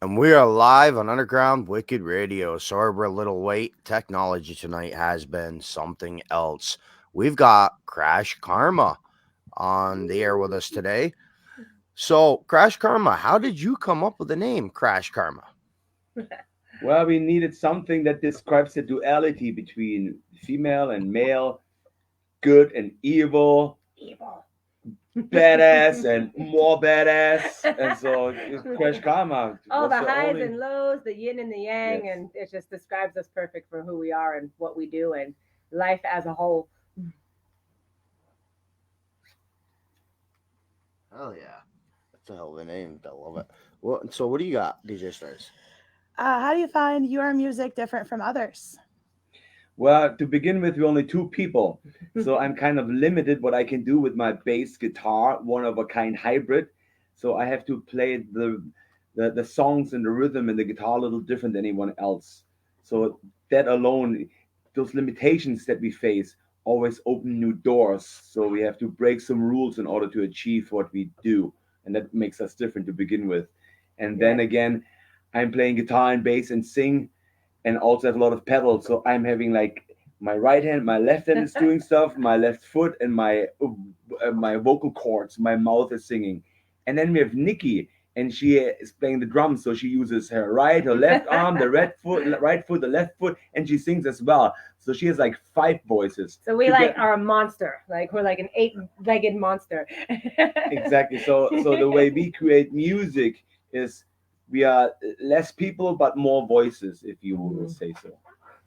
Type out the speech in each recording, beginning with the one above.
And we are live on Underground Wicked Radio. Sorry we're a little late. Technology tonight has been something else. We've got Crash Karma on the air with us today. So, Crash Karma, how did you come up with the name Crash Karma? Well, we needed something that describes the duality between female and male, good and evil, Evil. badass and more badass. And so Crash Karma All was the the highs only. and lows, the yin and the yang, Yes. and it just describes us perfect for who we are and what we do and life as a whole. Hell yeah. That's a hell of a name. I love it. Well, so what do you got, DJ Stars? How do you find your music different from others? Well, to begin with, we're only two people. So I'm kind of limited what I can do with my bass guitar, one of a kind hybrid. So I have to play the songs and the rhythm and the guitar a little different than anyone else. So that alone, those limitations that we face always open new doors. So we have to break some rules in order to achieve what we do. And that makes us different to begin with. And Yeah. then again, I'm playing guitar and bass and sing and also have a lot of pedals. So I'm having like my right hand, my left hand is doing stuff, my left foot, and my vocal cords, my mouth is singing. And then we have Nikki, and she is playing the drums. So she uses her left arm, the right foot, the left foot, and she sings as well. So she has like five voices. So we To like get- are a monster. Like we're like an eight-legged monster. exactly. So the way we create music is we are less people but more voices, if you will say so.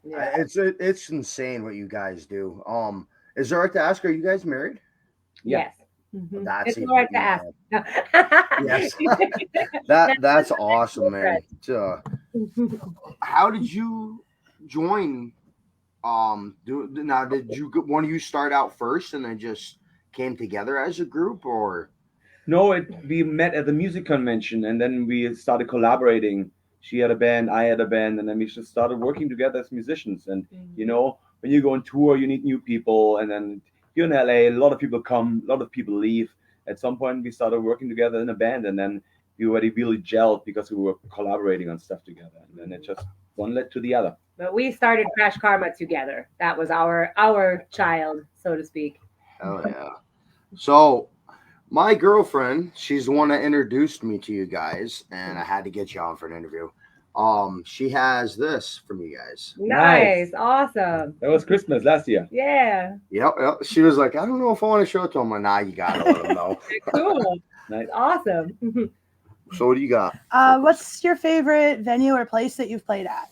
Yeah. It's insane what you guys do. Is it right to ask, are you guys married? Yeah. Yes. Mhm. That's It's all right to ask. Yes. That's awesome, man. How did you join? Did you one of you start out first and then just came together as a group, or No, we met at the music convention and then we started collaborating. She had a band, I had a band, and then we just started working together as musicians. And when you go on tour, you need new people. And then here in LA, a lot of people come, a lot of people leave. At some point, we started working together in a band, and then we already really gelled because we were collaborating on stuff together. And then it just one led to the other. But we started Crash Karma together. That was our child, so to speak. oh yeah. So my girlfriend, she's the one that introduced me to you guys, and I had to get you on for an interview. She has this from you guys. Nice. Awesome. That was Christmas last year. Yeah. Yep. She was like, I don't know if I want to show it to him. I'm like, nah, you gotta let him know. Cool. Nice. Awesome. So what do you got? What's your favorite venue or place that you've played at?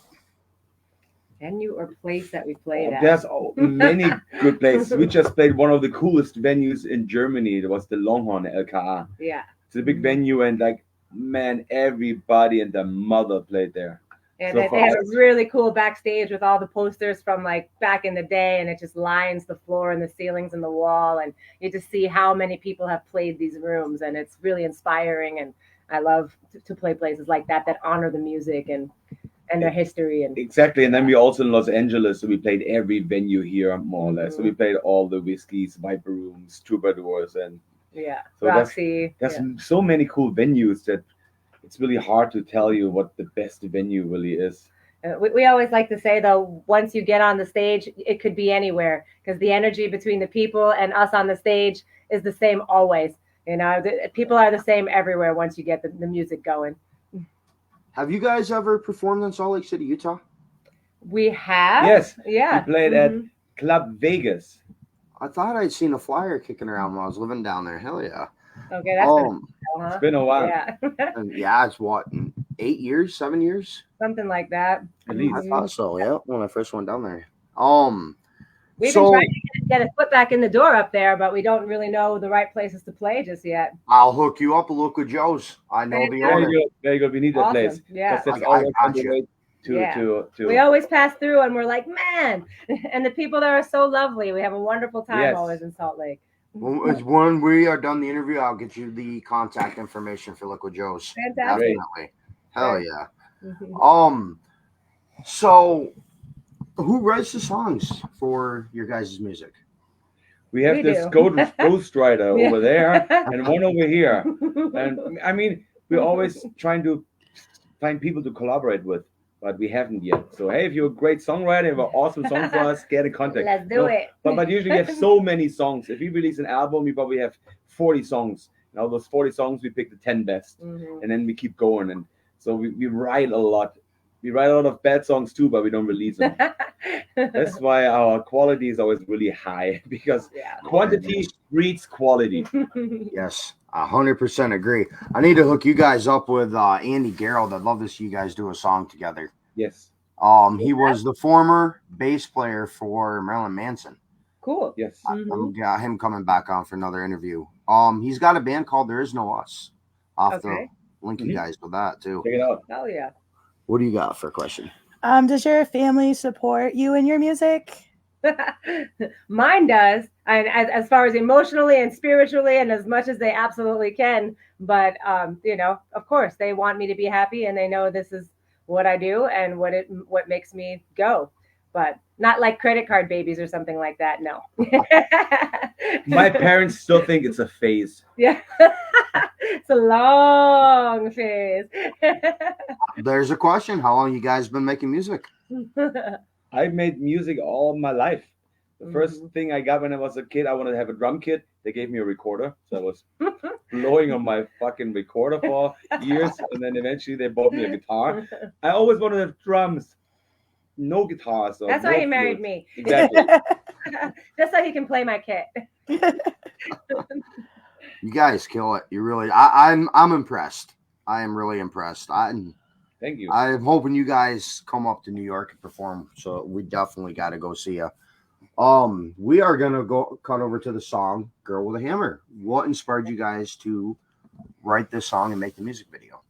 Venue or place that we played at? There's many good places. We just played one of the coolest venues in Germany. It was the Longhorn LKA. Yeah. It's a big venue, and like, man, everybody and their mother played there. And So they for have a us- really cool backstage with all the posters from like back in the day, and it just lines the floor and the ceilings and the wall, and you just see how many people have played these rooms, and it's really inspiring. And I love to play places like that honor the music and their history. And Exactly, and then we also in Los Angeles, so we played every venue here more or less. So we played all the whiskeys, Viper Rooms, Troubadours, and yeah, So Roxy. there's Yeah. so many cool venues that it's really hard to tell you what the best venue really is. We always like to say though, once you get on the stage, it could be anywhere because the energy between the people and us on the stage is the same always. People are the same everywhere once you get the music going. Have you guys ever performed in Salt Lake City, Utah? We have. Yes, Yeah. we played at Club Vegas. I thought I'd seen a flyer kicking around when I was living down there. Hell yeah. Okay, that's Um, huh? It's been a while. Yeah. and yeah, it's what, 8 years, 7 years? Something like that. At least. I thought so. Yeah, when I first went down there. We've So- been trying to get a foot back in the door up there, but we don't really know the right places to play just yet. I'll hook you up a local Joe's. I know the There owner. you go. There you go. We need that Awesome. place. Yeah. 'Cause that's I always on got the you. way to Yeah. to We always pass through and we're like, man, and the people there are so lovely. We have a wonderful time Yes. always in Salt Lake. When we are done the interview, I'll get you the contact information for Liquid Joe's. Fantastic. Definitely. Hell yeah. Mhm. So who writes the songs for your guys' music? We have We this do. ghostwriter Yeah. over there and one over here. And I mean, we're always trying to find people to collaborate with, but we haven't yet. So hey, if you're a great songwriter, you have an awesome song for us, get in contact. Let's do No, it. but usually we have so many songs. If we release an album, we probably have 40 songs. And out of those 40 songs, we pick the 10 best, Mhm. and then we keep going. And so we write a lot. We write a lot of bad songs too, but we don't release them. That's why our quality is always really high because Yeah. quantity breeds quality. Yes, 100% agree. I need to hook you guys up with Andy Garrett. I'd love to see you guys do a song together. Yes, He was the former bass player for Marilyn Manson. Cool. yes. I'm got him coming back on for another interview. He's got a band called There Is No Us. I'll have to Okay. link you Mhm. guys with that too. Check it out. Oh yeah. What do you got for a question? Does your family support you and your music? Mine does, and as far as emotionally and spiritually, and as much as they absolutely can. But of course, they want me to be happy, and they know this is what I do and what makes me go. But not like credit card babies or something like that. No. My parents still think it's a phase. Yeah, it's a long phase. There's a question. How long you guys been making music? I've made music all my life. The first thing I got when I was a kid, I wanted to have a drum kit. They gave me a recorder, so I was blowing on my fucking recorder for years, and then eventually they bought me a guitar. I always wanted to have drums, no guitar. So That's no why he married flute. me. Exactly. Just so he can play my kit. You guys kill it. You really. I'm impressed. I am really impressed. Thank you. I'm hoping you guys come up to New York and perform. So we definitely got to go see you. We are gonna go cut over to the song "Girl with a Hammer." What inspired you guys to write this song and make the music video?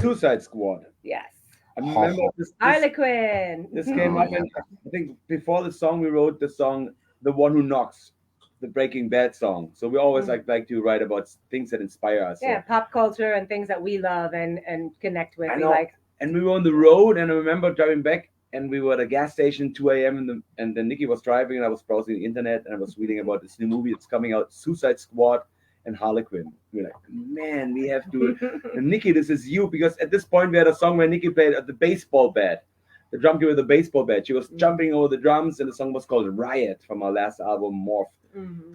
Suicide Squad. Yes. I remember this Harlequin. This came up, and I think before the song we wrote the song "The One Who Knocks," the Breaking Bad song. So we always like to write about things that inspire us. Yeah, So. pop culture and things that we love and connect with. I We know. like. And we were on the road, and I remember driving back, and we were at a gas station 2 a.m. And then Nikki was driving, and I was browsing the internet, and I was reading about this new movie that's coming out, Suicide Squad and Harlequin. We were like, man, we have to. And Nikki, this is you, because at this point we had a song where Nikki played the baseball bat, the drum kit with the baseball bat. She was jumping over the drums, and the song was called Riot from our last album, Morph.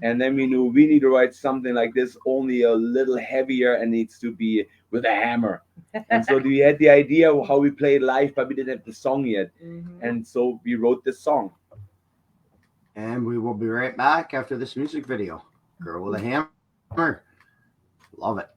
And then we knew we need to write something like this, only a little heavier, and needs to be with a hammer. And so we had the idea of how we play it live, but we didn't have the song yet. And so we wrote this song. And we will be right back after this music video. Girl with a Hammer. Love it.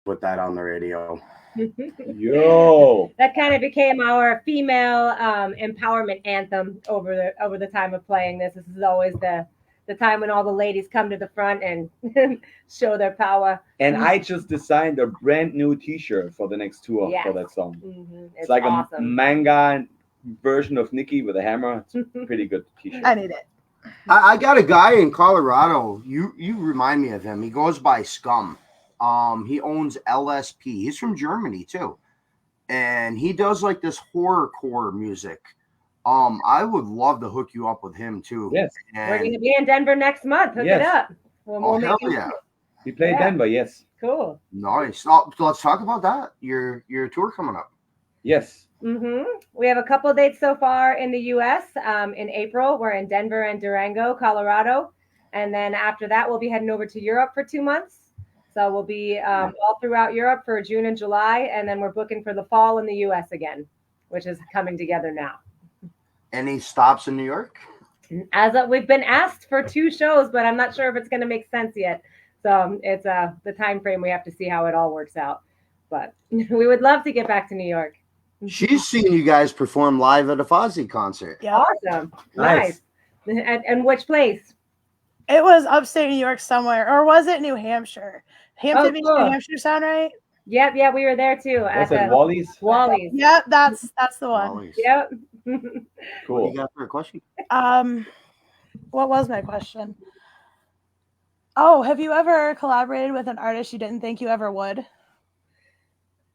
put that on the radio. Yo. That kind of became our female empowerment anthem over the time of playing this. This is always the time when all the ladies come to the front and show their power. And I just designed a brand new T-shirt for the next tour Yes. for that song. It's like awesome. a manga version of Nikki with a hammer. It's a pretty good T-shirt. I need it. I got a guy in Colorado. You remind me of him. He goes by Scum. He owns LSP. He's from Germany too, and he does like this horrorcore music. I would love to hook you up with him too. Yes. We're going to be in Denver next month. Hook it up. We'll hell yeah. We play Denver, yes. Cool. Nice. So let's talk about that. Your tour coming up. Yes. We have a couple of dates so far in the U.S. In April, we're in Denver and Durango, Colorado. And then after that, we'll be heading over to Europe for 2 months. So we'll be all throughout Europe for June and July. And then we're booking for the fall in the U.S. again, which is coming together now. Any stops in New York? We've been asked for 2 shows, but I'm not sure if it's going to make sense yet. So it's the time frame. We have to see how it all works out. But we would love to get back to New York. She's seen you guys perform live at a Fozzy concert. Yeah. Awesome. Nice. And which place? It was upstate New York somewhere, or was it New Hampshire? Hampton Beach, cool. New Hampshire sound right? Yep, we were there too. Was it Wally's? Wally's. Yep, that's the one. Always. Yep. Cool. What you got for a question? What was my question? Oh, have you ever collaborated with an artist you didn't think you ever would?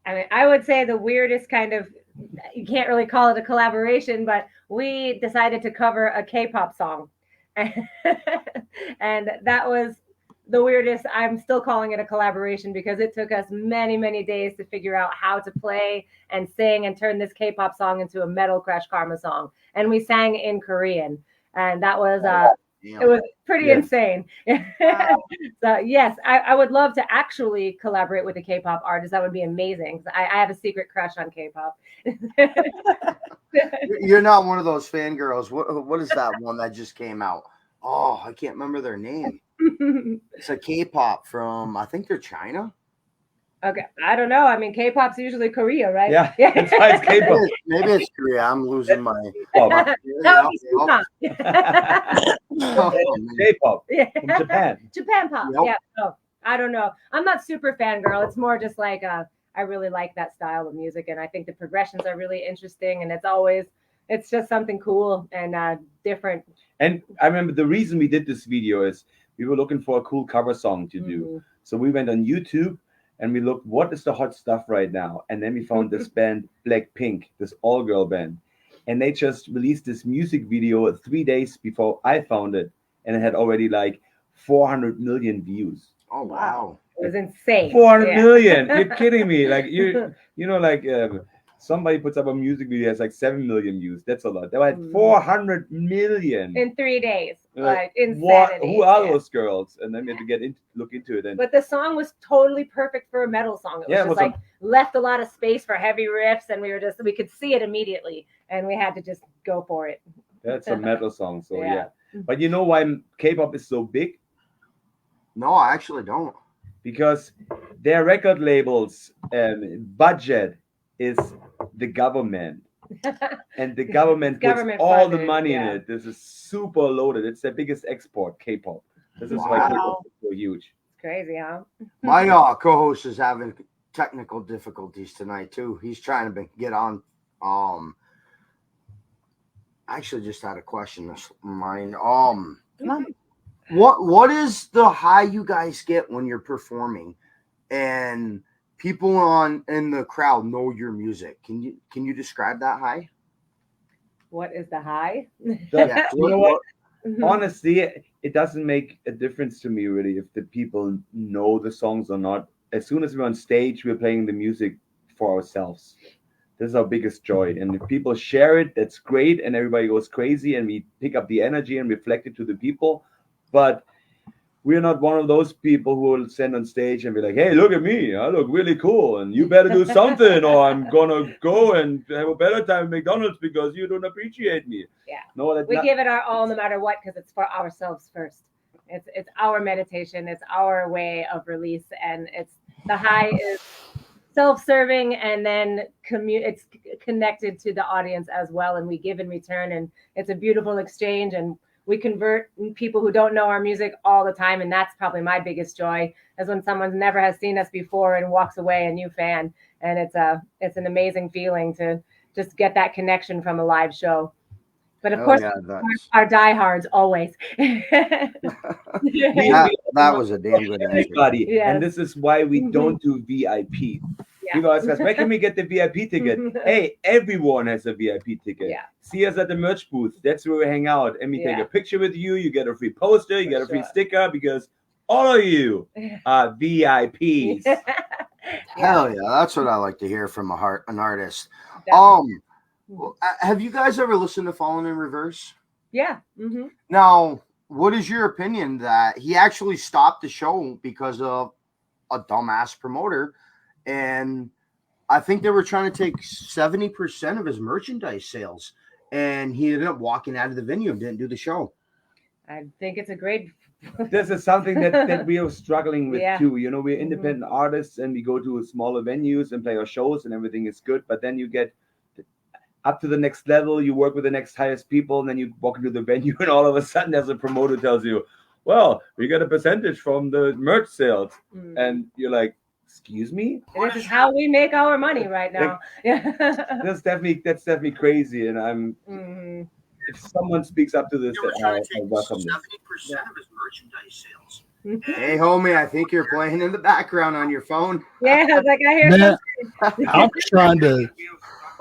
I mean, I would say the weirdest kind of, you can't really call it a collaboration, but we decided to cover a K-pop song. And that was the weirdest. I'm still calling it a collaboration because it took us many, many days to figure out how to play and sing and turn this K-pop song into a metal KrashKarma song. And we sang in Korean. And that was it was pretty insane. So yes, I would love to actually collaborate with a K-pop artist. That would be amazing. I have a secret crush on K-pop. You're not one of those fangirls. What is that one that just came out? Oh, I can't remember their name. It's a K-pop from, I think they're China. Okay, I don't know. I mean, K-pop's usually Korea, right? Yeah, that's why it's K-pop. Maybe it's Korea. I'm losing my. K-pop from Japan. Japan pop. Yep. Yeah. So I don't know. I'm not super fangirl. It's more just like I really like that style of music, and I think the progressions are really interesting, and it's just something cool and different. And I remember the reason we did this video is we were looking for a cool cover song to do. So we went on YouTube and we looked, what is the hot stuff right now? And then we found this band, Blackpink, this all-girl band. And they just released this music video 3 days before I found it. And it had already like 400 million views. Oh, wow. It was insane. 400 million. You're kidding me. Like, somebody puts up a music video that's like 7 million views. That's a lot. They had 400 million. In 3 days. Like insanity. What? Who are those girls? And then we had to look into it. But the song was totally perfect for a metal song. It was just left a lot of space for heavy riffs, and we could see it immediately, and we had to just go for it. That's a metal song, so yeah. But you know why K-pop is so big? No, I actually don't. Because their record labels budget is the government. And the government puts all the money in it. This is super loaded. It's their biggest export, K-pop. This is why K-pop is so huge. It's crazy, huh? My co-host is having technical difficulties tonight too. He's trying to get on. I actually just had a question of mine. Come on. What is the high you guys get when you're performing and people in the crowd know your music? Can you describe that high? What is the high? You know what? Honestly, it doesn't make a difference to me really if the people know the songs or not. As soon as we're on stage, we're playing the music for ourselves. This is our biggest joy. And if people share it, that's great. And everybody goes crazy and we pick up the energy and reflect it to the people. But we're not one of those people who will stand on stage and be like, hey, look at me. I look really cool. And you better do something or I'm going to go and have a better time at McDonald's because you don't appreciate me. Yeah. No, we give it our all no matter what because it's for ourselves first. It's our meditation. It's our way of release. And The high is self-serving, and then it's connected to the audience as well, and we give in return, and it's a beautiful exchange, and we convert people who don't know our music all the time, and that's probably my biggest joy, is when someone never has seen us before and walks away a new fan, and it's an amazing feeling to just get that connection from a live show. But of Oh course, yeah, that's our diehards always. that was a damn good answer. Everybody. Yes. And this is why we don't do VIP. Yeah. People ask us, where can we get the VIP ticket? Hey, everyone has a VIP ticket. Yeah. See us at the merch booth. That's where we hang out. And we take Yeah. a picture with you. You get a free poster. You For get a free sure. sticker because all of you are VIPs. Hell yeah, that's what I like to hear from an artist. Definitely. Well, have you guys ever listened to Fallen in Reverse? Yeah. Mm-hmm. Now, what is your opinion that he actually stopped the show because of a dumbass promoter? And I think they were trying to take 70% of his merchandise sales, and he ended up walking out of the venue and didn't do the show. I think it's a great. This is something that we are struggling with Yeah. too. You know, we're independent artists and we go to smaller venues and play our shows and everything is good. But then you get up to the next level, you work with the next highest people, and then you walk into the venue and all of a sudden there's a promoter tells you, well, we get a percentage from the merch sales. Mm. And you're like, excuse me? This is how we make our money right now. Yeah. That's definitely crazy. And I'm Mhm. if someone speaks up to this, I welcome this. 70% of his merchandise sales. Hey, homie, I think you're playing in the background on your phone. Yeah, I was like, I hear Man, something. I'm trying to.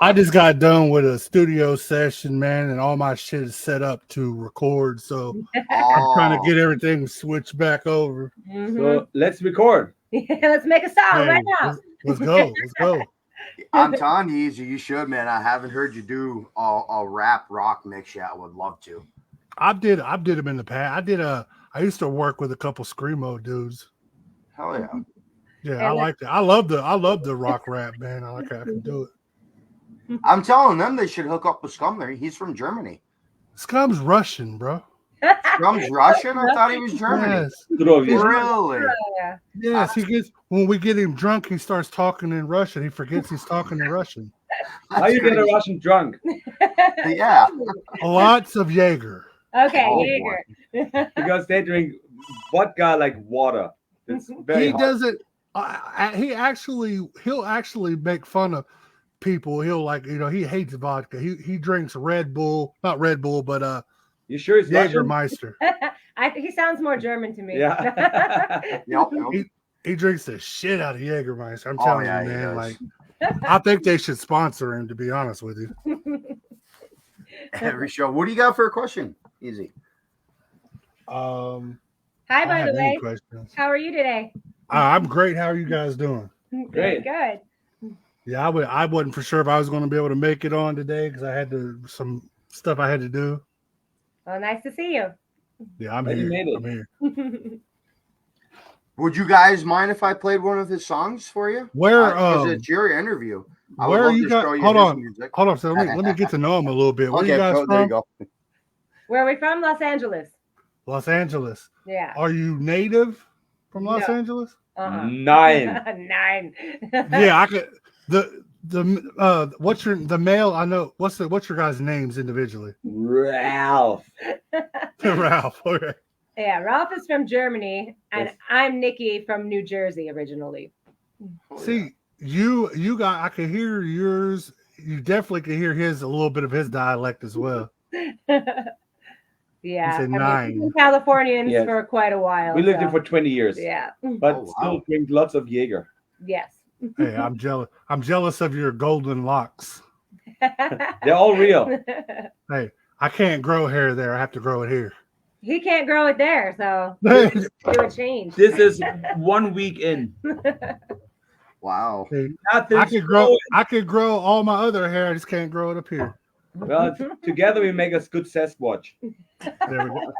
I just got done with a studio session, man, and all my shit is set up to record. So I'm trying to get everything switched back over. Mhm. So let's record. Let's make a song Hey, right now. let's go. Let's go. I'm telling you, Easy, you should, man. I haven't heard you do a rap rock mix yet. I would love to. I did them in the past. I used to work with a couple screamo dudes. Hell yeah. Yeah, I like that. I love the rock rap, man. I can do it. I'm telling them they should hook up with Scum there. He's from Germany. Scum's Russian, bro. Scum's Russian? I thought he was German. Yes. Really? Yeah. Yes, he gets when we get him drunk, he starts talking in Russian. He forgets he's talking in Russian. How you get a Russian drunk? Yeah. Lots of Jaeger. Okay, Oh, Jaeger. Because they drink vodka like water. It's very He hot. doesn't. He'll actually make fun of people. He'll he hates vodka. He drinks Red Bull, not Red Bull, but You sure it's Russian? Jägermeister. He sounds more German to me. Yeah. Yep. He drinks the shit out of Jägermeister. I'm Oh, telling yeah, you, he man. does. Like, I think they should sponsor him. To be honest with you. Every show. What do you got for a question? Easy. Hi, I by have the any way. questions. How are you today? I'm great. How are you guys doing? Great. Good. Yeah, I wasn't for sure if I was going to be able to make it on today because I had some stuff I had to do. Well, nice to see you. Yeah, I'm But you here. made it. I'm here. Would you guys mind if I played one of his songs for you? Where Because it's your interview. I would where love you to got? show you Hold his on, music. hold on. So let me get to know him a little bit. Where Okay, you guys there you from? go. Where are we from? Los Angeles. Los Angeles. Yeah. Are you native from Los No. Angeles? Uh-huh. 9. 9. Yeah, I could. What's the male? I know. What's your guys' names individually? Ralph. Ralph. Okay. Yeah, Ralph is from Germany, and Yes. I'm Nikki from New Jersey originally. Oh, See, you got. I can hear yours. You definitely can hear his a little bit of his dialect as well. Yeah, said we've 9. been Californians Yes. for quite a while. We lived so, here for 20 years. Yeah. But Oh, wow. still drink lots of Jaeger. Yes. Hey, I'm jealous. I'm jealous of your golden locks. They're all real. Hey, I can't grow hair there. I have to grow it here. He can't grow it there, so Hey, it would change. This is 1 week in. Wow. Nothing's I could grow all my other hair. I just can't grow it up here. Well, together we make us good Sasquatch. There we go.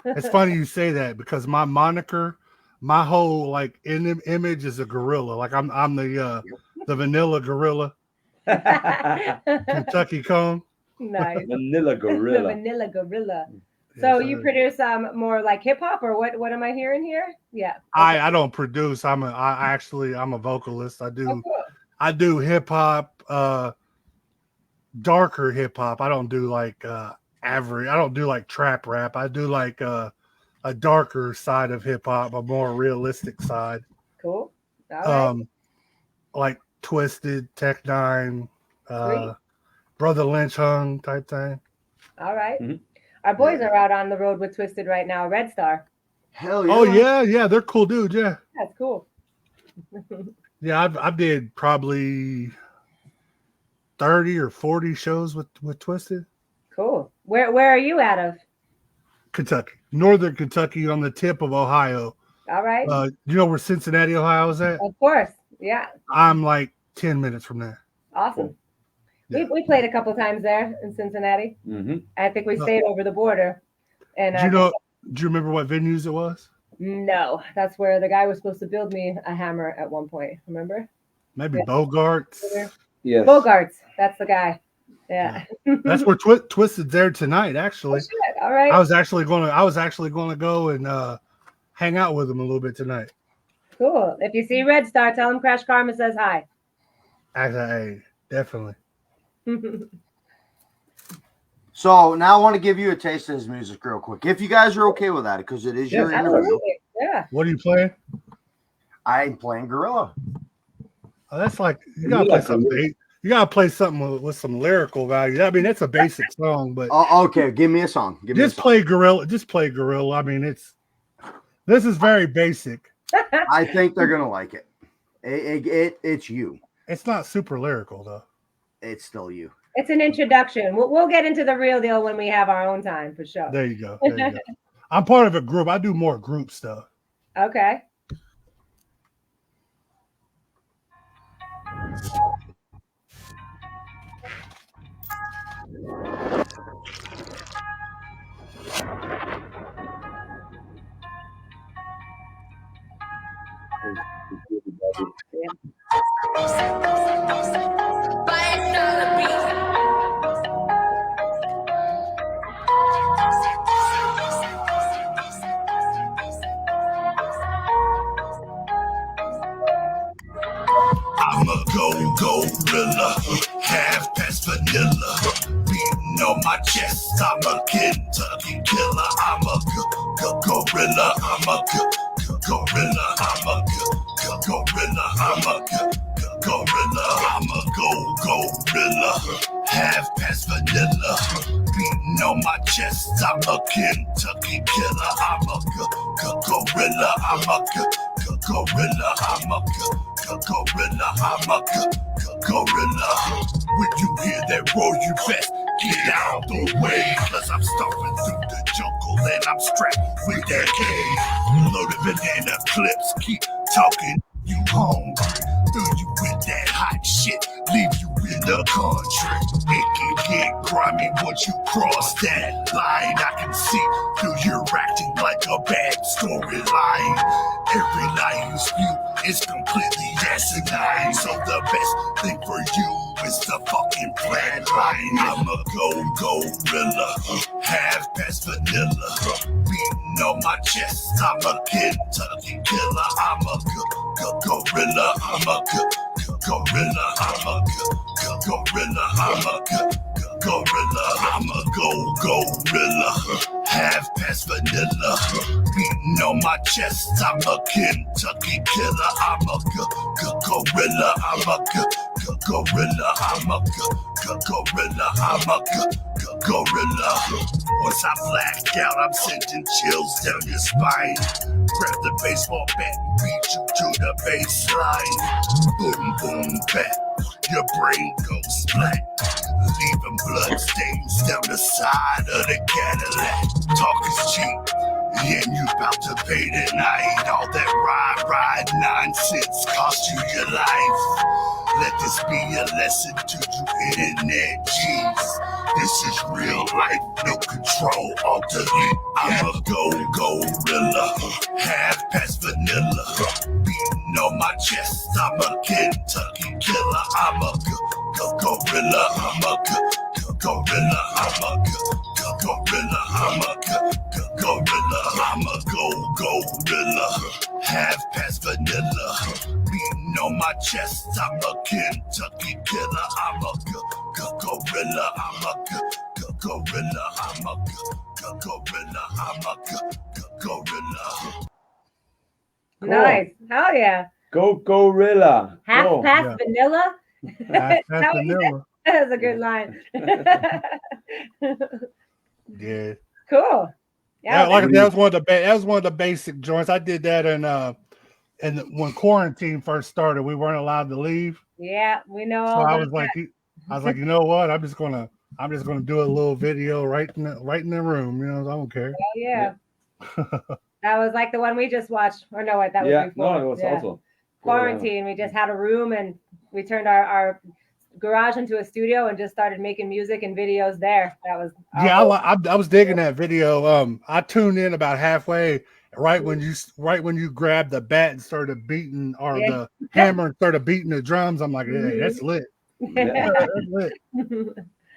It's funny you say that because my moniker, my whole like image is a gorilla. Like I'm the vanilla gorilla, Kentucky cone. Nice. Vanilla The gorilla. vanilla gorilla. So Yes, you sir. produce more like hip hop, or what am I hearing here? Yeah. I don't produce. I'm a vocalist. Oh, cool. I do hip hop, darker hip hop. I don't do like average. I don't do like trap rap. I do like a darker side of hip hop, a more realistic side. Cool. All right. Like Twisted, Tech Nine, Sweet. Brother Lynch Hung type thing. All right. Mhm. Our boys are out on the road with Twisted right now. Red Star. Hell yeah. Oh yeah, they're cool dudes. Yeah, That's cool. yeah. I did probably 30 or 40 shows with Twisted. Cool. Where are you out of? Kentucky, Northern Kentucky, on the tip of Ohio. All right. You know where Cincinnati, Ohio is at? Of course. Yeah. I'm like 10 minutes from there. Awesome. Yeah. We played a couple times there in Cincinnati. Mm-hmm. I think we stayed over the border. And Do you remember what venues it was? no, that's where the guy was supposed to build me a hammer at one point. Remember? Maybe Yeah. Bogarts. Yes. Bogarts. That's the guy. Yeah. That's where Twisted's there tonight. Actually, Shit. All right. I was actually going to go and hang out with him a little bit tonight. Cool. If you see Red Star, tell him KrashKarma says hi. Hey, definitely. So now I want to give you a taste of his music real quick, if you guys are okay with that, because it is your Yes, interview. Absolutely. Yeah. What are you playing? I'm playing Gorilla. Oh, that's like you gotta play something. You gotta play something with some lyrical value. I mean, that's a basic song, but Okay, give me a song. just play Gorilla. Just play Gorilla. I mean, this is very basic. I think they're gonna like it. It's you. It's not super lyrical though. It's still you. It's an introduction. We'll get into the real deal when we have our own time for sure. There you go. There you go. I'm part of a group. I do more group stuff. Okay. I'm a gorilla, half past vanilla, beating on my chest. I'm a Kentucky killer. I'm a gorilla. I'm a gorilla. I'm a gorilla. I'm a gorilla. I'm a gorilla, half past vanilla, beating on my chest. I'm a Kentucky killer. I'm a gorilla. I'm a gorilla. I'm a gorilla, I'm a gorilla. When you hear that roar, you best get out the way. Cause I'm stomping through the jungle and I'm strapped with that cane. Loaded banana clips, keep talking, you hungry. Fill you with that hot shit, leave you in the country. It can get grimy once you cross that line. I can see through your acting like a bad storyline. Every lie you spew is completely asinine. So the best thing for you is the fucking flatline. I'm a gorilla, half past vanilla, beating on my chest. I'm a Kentucky killer. I'm a gorilla. I'm a gorilla. I'm a gorilla. I'm a gorilla. I'm a gorilla, half past vanilla, beating on my chest. I'm a Kentucky killer. I'm a gorilla. I'm a gorilla. I'm a gorilla. I'm a gorilla. Once I black out, I'm sending chills down your spine. Grab the baseball bat and beat you to the baseline. Boom, boom, bat. Your brain goes splat, leaving blood stains down the side of the Cadillac. Talk is cheap, and you about to pay tonight. All that ride nonsense cost you your life. Let this be a lesson to you internet G's. This is real life, no control, alternate. I'm a gorilla, half past vanilla, beating on my chest. I'm a Kentucky killer. I'm a gorilla. I'm a gorilla. I'm a gorilla. I'm I'm a gorilla. I'm a gorilla. Half past vanilla. Beating on my chest. I'm a Kentucky killer. I'm a gorilla. I'm a gorilla. I'm a gorilla. I'm a gorilla. Nice. Hell yeah. Go gorilla. Half Go. past Yeah. vanilla. Half How past you vanilla. That's a good line. Yeah. Cool. Yeah, Yeah. like that was one of the basic joints. I did that in when quarantine first started. We weren't allowed to leave, Yeah, we know so all I about was like, you know what? I'm just gonna do a little video right in the room. You know, I don't care. that. Yeah. That was like the one we just watched. Or no, that was Yeah, before. no, it was Yeah. also Quarantine. We just had a room and we turned our garage into a studio and just started making music and videos there. That was Yeah, I was digging that video. I tuned in about halfway, right when you grabbed the bat and started beating, or Yeah. the hammer and started beating the drums. I'm like, hey, that's lit. Yeah. That's lit.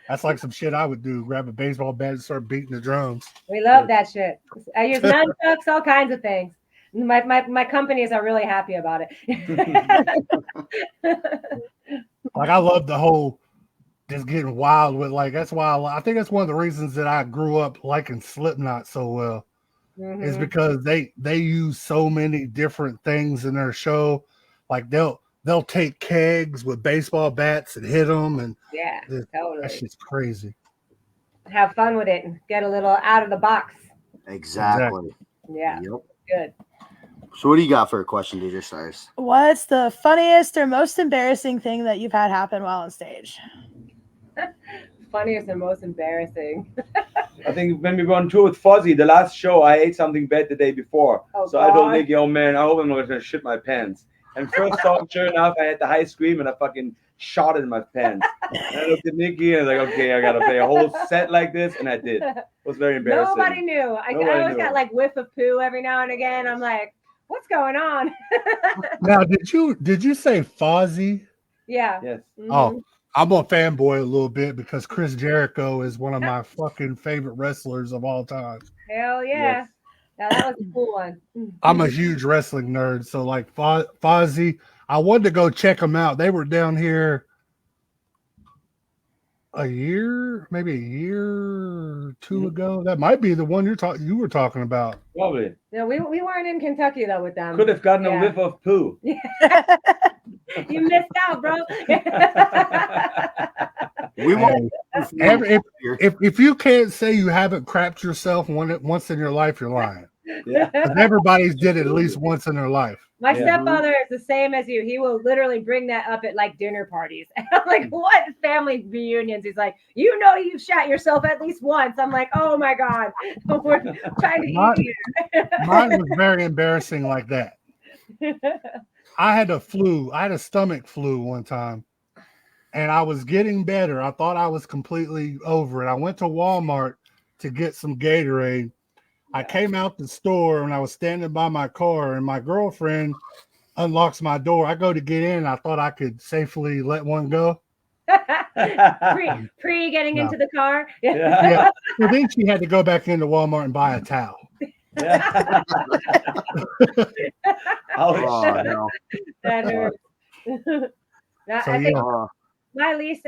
That's like some shit I would do. Grab a baseball bat and start beating the drums. We love that shit. I use nunchucks, all kinds of things. My companies are really happy about it. Like I love the whole just getting wild with, like, that's why I think that's one of the reasons that I grew up liking Slipknot so well. Is because they use so many different things in their show. Like they'll take kegs with baseball bats and hit them, and Yeah, totally. that shit's crazy. Have fun with it and get a little out of the box. Exactly. Yeah. Yep. Good. So what do you got for a question, DJ Cyrus? What's the funniest or most embarrassing thing that you've had happen while on stage? Funniest and most embarrassing. I think when we were on tour with Fozzy, the last show, I ate something bad the day before. Oh, so I told God. Nick, yo, man, I hope I'm not going to shit my pants. And first song, sure enough, I had the high scream and I fucking shot it in my pants. And I looked at Nikki and I was like, okay, I got to play a whole set like this. And I did. It was very embarrassing. Nobody knew. I always got like whiff of poo every now and again. I'm like, what's going on? Now, did you say Fozzy? Yeah. Yes. Mhm. Oh, I'm a fanboy a little bit because Chris Jericho is one of my fucking favorite wrestlers of all time. Hell yeah. Yes. Now that was a cool one. I'm a huge wrestling nerd, so like Fozzy, I wanted to go check them out. They were down here maybe a year or two ago. That might be the one you were talking about. Probably. No, we weren't in Kentucky though with them. Could have gotten a Yeah. whiff of poo. You missed out, bro. We won't. If you can't say you haven't crapped yourself once in your life, you're lying. Yeah. 'Cause everybody's did it at least once in their life. My Yeah. stepfather is the same as you. He will literally bring that up at like dinner parties. I'm like, what family reunions? He's like, you know, you've shot yourself at least once. I'm like, oh my God. We're trying to eat here. Mine was very embarrassing like that. I had a stomach flu one time, and I was getting better. I thought I was completely over it. I went to Walmart to get some Gatorade. I came out the store and I was standing by my car, and my girlfriend unlocks my door. I go to get in. I thought I could safely let one go. Pre getting into the car. Yeah. So then she had to go back into Walmart and buy a towel. Yeah. Oh, no. That hurts. Now, So, I think yeah.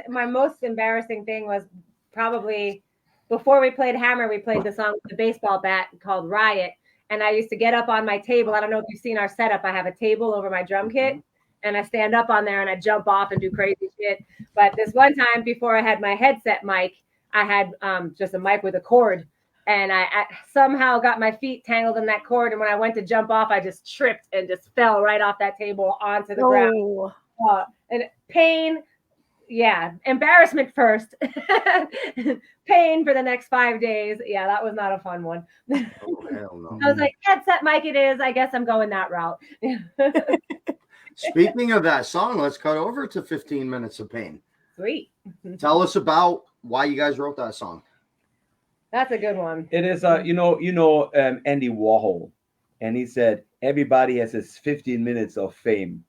my most embarrassing thing was probably before we played Hammer, we played the song with the baseball bat called Riot. And I used to get up on my table. I don't know if you've seen our setup. I have a table over my drum kit, and I stand up on there and I jump off and do crazy shit. But this one time before I had my headset mic, I had just a mic with a cord. And I somehow got my feet tangled in that cord. And when I went to jump off, I just tripped and just fell right off that table onto the ground. And pain, yeah, embarrassment first. Pain for the next 5 days. Yeah, that was not a fun one. Oh, hell no. I was like, headset mic it is. I guess I'm going that route. Speaking of that song, let's cut over to 15 Minutes of Pain. Sweet. Tell us about why you guys wrote that song. That's a good one. It is, Andy Warhol, and he said everybody has his 15 minutes of fame,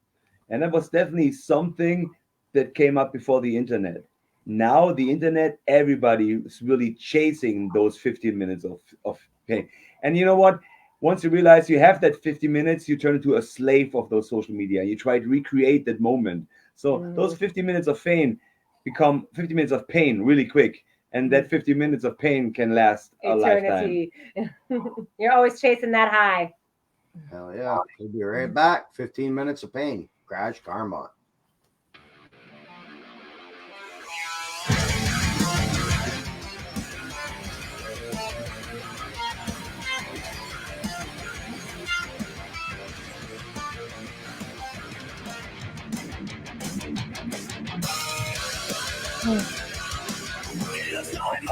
and that was definitely something that came up before the internet. Now the internet, everybody is really chasing those 15 minutes of pain. And you know what? Once you realize you have that 50 minutes, you turn into a slave of those social media. You try to recreate that moment. So those Mhm. 50 minutes of pain become 50 minutes of pain really quick. And that 50 minutes of pain can last a lifetime. Eternity. You're always chasing that high. Hell yeah. We'll be right back. 15 minutes of pain. Crash Karma.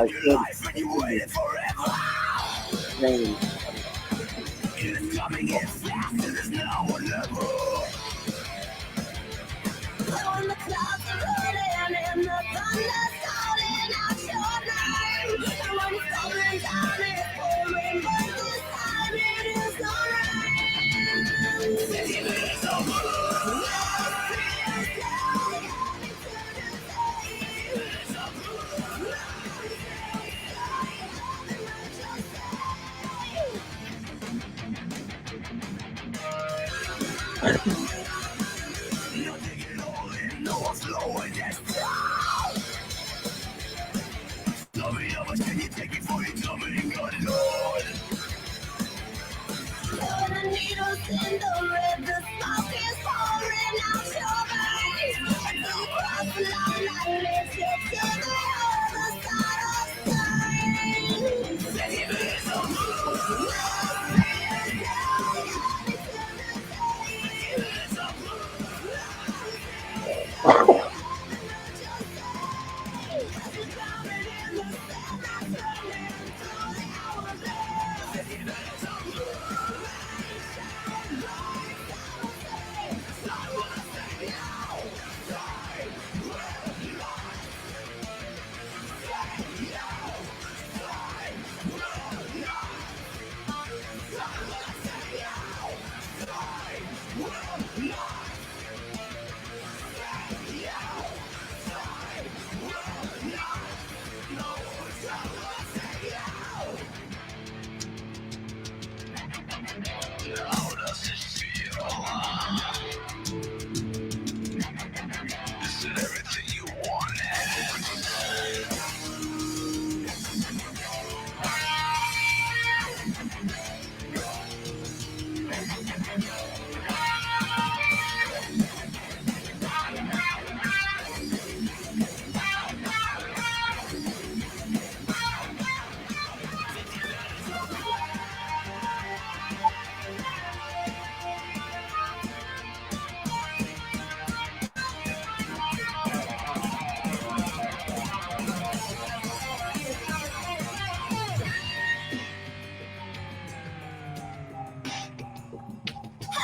I should pain.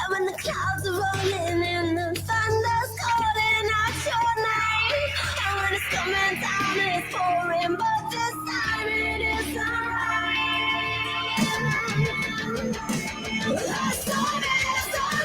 When the clouds are rolling in the thunder's calling out your name, and when it's coming down, it's pouring, but this time it isn't rain. This time it isn't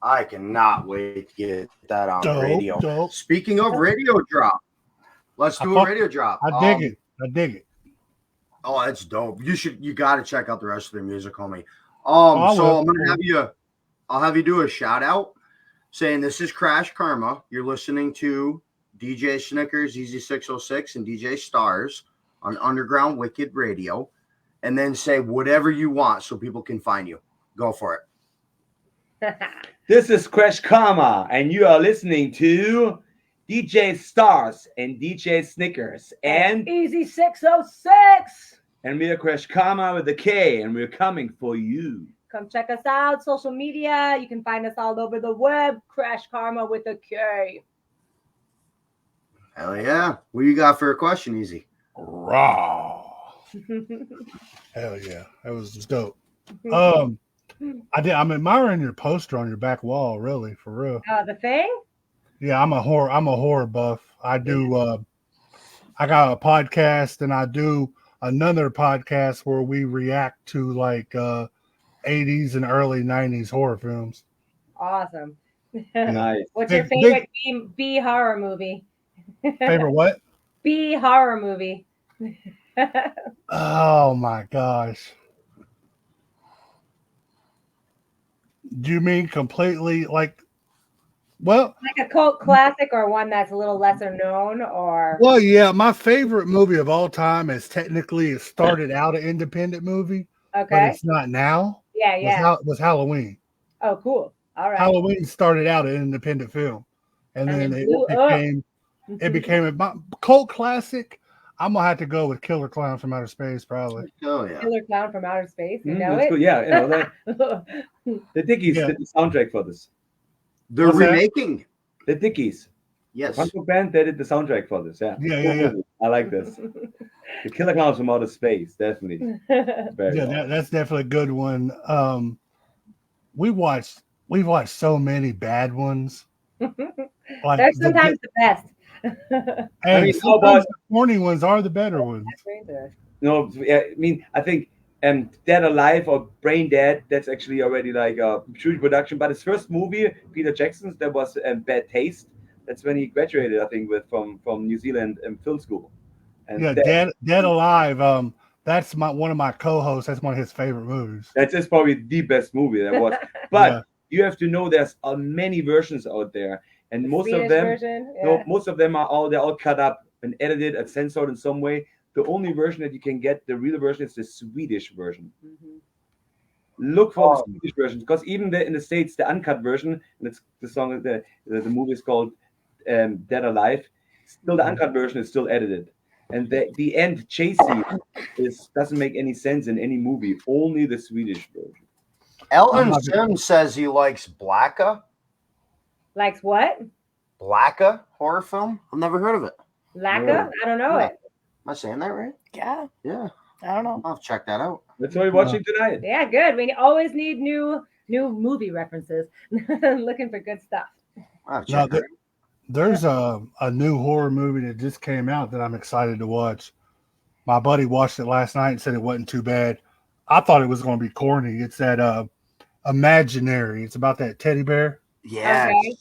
I cannot wait to get that on the radio. Dope. Speaking of radio drop, let's do a radio drop. I dig it. I dig it. Oh, that's dope. You got to check out the rest of their music, homie. I So will. I'm gonna I'll have you do a shout out saying this is Crash Karma. You're listening to DJ Snickers, Easy 606, and DJ Stars on Underground Wicked Radio, and then say whatever you want so people can find you. Go for it. This is KrashKarma, and you are listening to DJ Stars and DJ Snickers and Easy 606. And we are KrashKarma with a K, and we're coming for you. Come check us out. Social media. You can find us all over the web. KrashKarma with a K. Hell yeah. What you got for a question, Easy? Raw. Hell yeah. That was just dope. I'm admiring your poster on your back wall, really, for real. The thing? Yeah, I'm a horror buff. I do I got a podcast and I do another podcast where we react to like 80s and early 90s horror films. Awesome. Nice. What's your favorite B horror movie? Favorite what? B horror movie. Oh my gosh. Do you mean completely like, well, like a cult classic or one that's a little lesser known or? Well, yeah, my favorite movie of all time is technically it started out an independent movie, okay, but it's not now. Yeah. Was Halloween. Oh, cool. All right. Halloween started out an independent film, and then it became a cult classic. I'm gonna have to go with Killer Clown from Outer Space, probably. Oh yeah, Killer Clown from Outer Space. You know it? Cool. Yeah, you know the Dickies did the soundtrack for this. They're remaking the Dickies. Yes, punk band. They did the soundtrack for this. Yeah. I like this. The Killer Clowns from Outer Space, definitely. That's definitely a good one. We've watched so many bad ones. Like they're sometimes the best. And sometimes the corny ones are the better ones. No, I mean, I think Dead Alive or Brain Dead, that's actually already like a huge production. But his first movie, Peter Jackson's, that was Bad Taste. That's when he graduated, I think, from New Zealand film school. And Dead Alive. That's one of my co-hosts. That's one of his favorite movies. That's just probably the best movie that was. But you have to know there's many versions out there. And most of them are they're all cut up and edited and censored in some way. The only version that you can get, the real version, is the Swedish version. Mm-hmm. Look for the Swedish version, because even in the States, the uncut version, and it's the song, the movie is called Dead Alive. Still, the uncut version is still edited, and the end chase scene doesn't make any sense in any movie. Only the Swedish version. Elton Sim says he likes Blacka. Likes what? Blacka horror film. I've never heard of it. Blacka? I don't know it. Am I saying that right? Yeah. Yeah. I don't know. I'll have to check that out. That's what we're watching tonight. Yeah, good. We always need new movie references. Looking for good stuff. There's a new horror movie that just came out that I'm excited to watch. My buddy watched it last night and said it wasn't too bad. I thought it was going to be corny. It's that Imaginary. It's about that teddy bear. Yeah. Okay.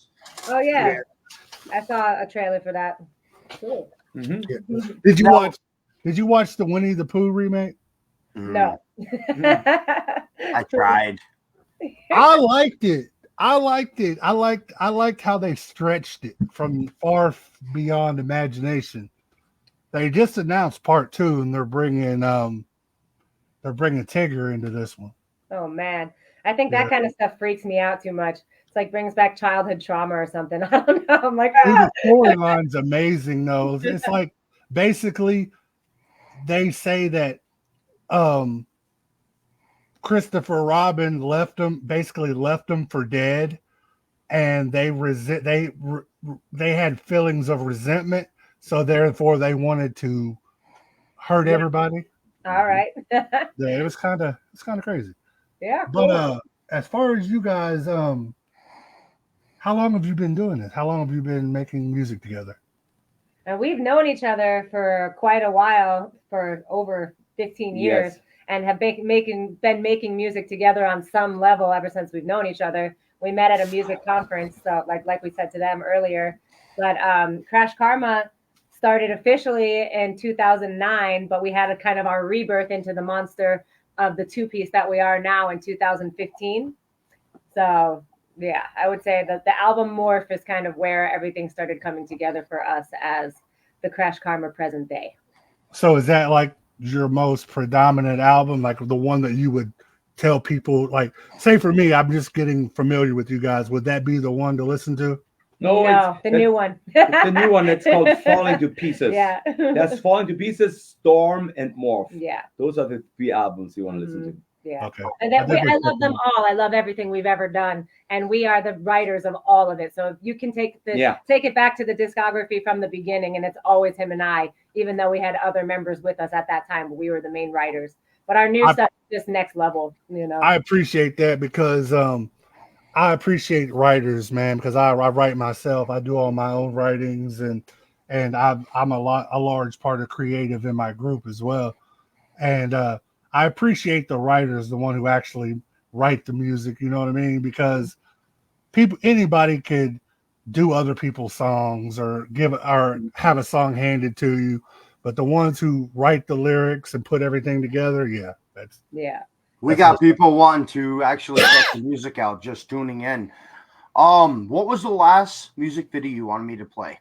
Oh yeah. I saw a trailer for that. Cool. Mm-hmm. Yeah. Did you watch the Winnie the Pooh remake? No. I tried. I liked it. I liked how they stretched it from far beyond imagination. They just announced part 2, and they're bringing Tigger into this one. Oh man, I think that kind of stuff freaks me out too much. It's like brings back childhood trauma or something. I don't know. I'm like, The storyline's amazing though. It's like basically they say that Christopher Robin left them for dead, and they had feelings of resentment, so therefore they wanted to hurt everybody. All right. Yeah, it's kind of crazy. Yeah. Cool. But as far as you guys, how long have you been doing this? How long have you been making music together? And we've known each other for quite a while, for over 15 years. Yes. And have been making music together on some level ever since we've known each other. we met at a music conference. So like we said to them earlier, but Crash Karma started officially in 2009, but we had a kind of our rebirth into the monster of the two piece that we are now in 2015. So yeah, I would say that the album Morph is kind of where everything started coming together for us as the Crash Karma present day. So is that like your most predominant album, like the one that you would tell people, like, say for me, I'm just getting familiar with you guys. Would that be the one to listen to? No, No, the new one. it's the new one. It's called Falling to Pieces. Yeah. That's Falling to Pieces, Storm, and Morph. Yeah. Those are the three albums you want to listen to. Yeah. Okay. And then definitely I check love them them out. all. I love everything we've ever done. And we are the writers of all of it. So if you can take it back to the discography from the beginning, and it's always him and I, even though we had other members with us at that time, but we were the main writers. But our new stuff is just next level, you know. I appreciate that because I appreciate writers, man, because I write myself. I do all my own writings, and I'm a large part of creative in my group as well. And I appreciate the writers, the one who actually write the music. You know what I mean? Because anybody could do other people's songs or have a song handed to you, but the ones who write the lyrics and put everything together, We got people wanting to actually check the music out, just tuning in. What was the last music video you wanted me to play?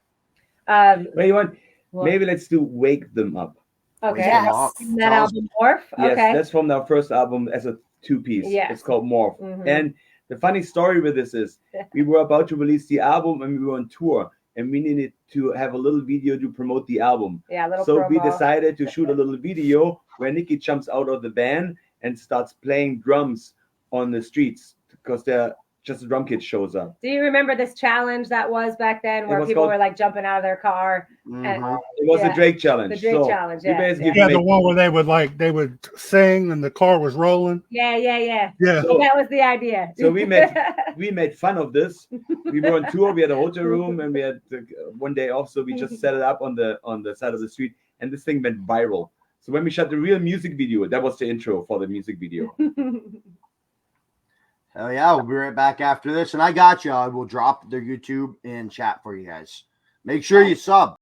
Wait, you want? Maybe let's do "Wake Them Up." Okay. Yes. That album Morph. Yes, Okay. that's from our first album as a two-piece. Yes. It's called Morph. Mhm. And the funny story with this is we were about to release the album and we were on tour and we needed to have a little video to promote the album. Yeah, a little So promo. we decided to shoot a little video where Nikki jumps out of the van and starts playing drums on the streets because just a drum kit shows up. Do you remember this challenge that was back then where people were like jumping out of their car? Mm-hmm. And It was the Drake challenge. The Drake challenge, we yeah. basically the one where they would sing and the car was rolling. Yeah. Yeah. So that was the idea. So we made fun of this. We were on tour. We had a hotel room and we had one day off, so we just set it up on the side of the street, and this thing went viral. So when we shot the real music video, that was the intro for the music video. Hell yeah, we'll be right back after this. And I got you. I will drop their YouTube in chat for you guys. Make sure you sub.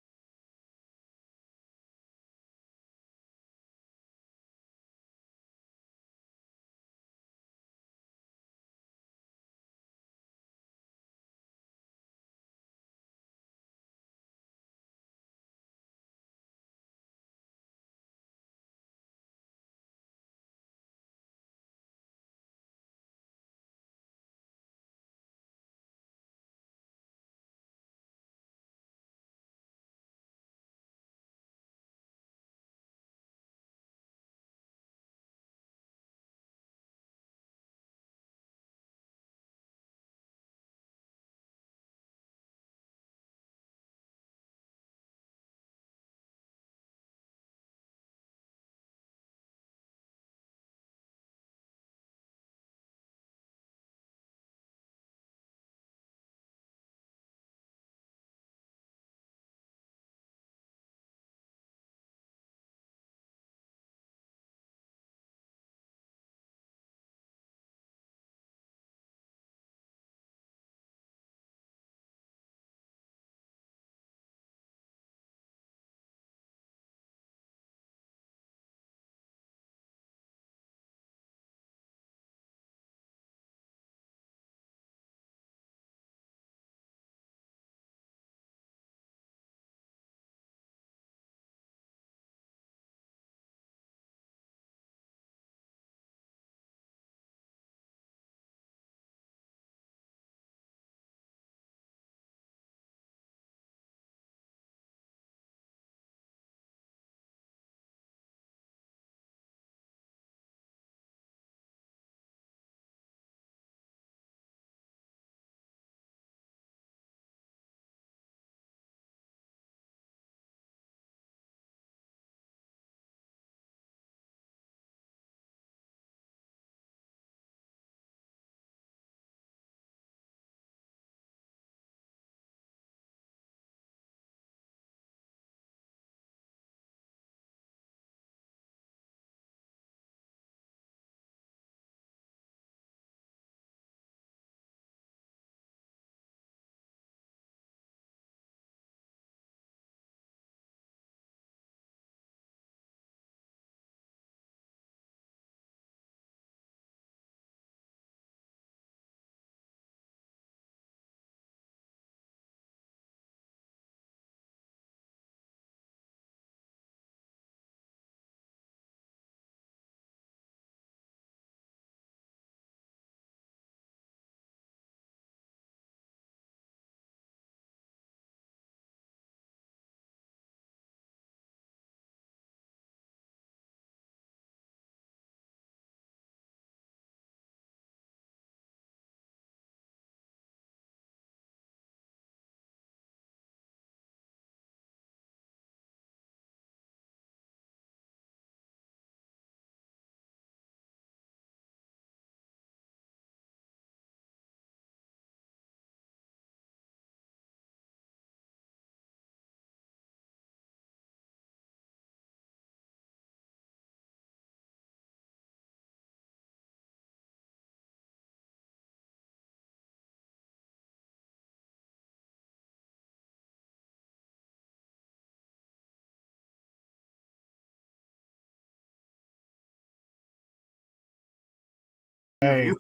Hey, you.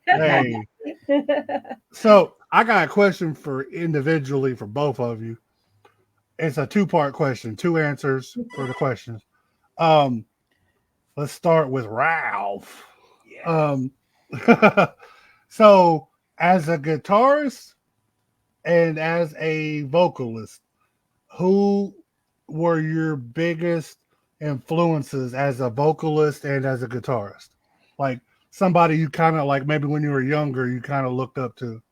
hey. So I got a question for individually for both of you. It's a two-part question, two answers for the questions. Um, let's start with Ralph. Um, so as a guitarist and as a vocalist, who were your biggest influences as a vocalist and as a guitarist? Like somebody you kind of like maybe when you were younger, you kind of looked up to.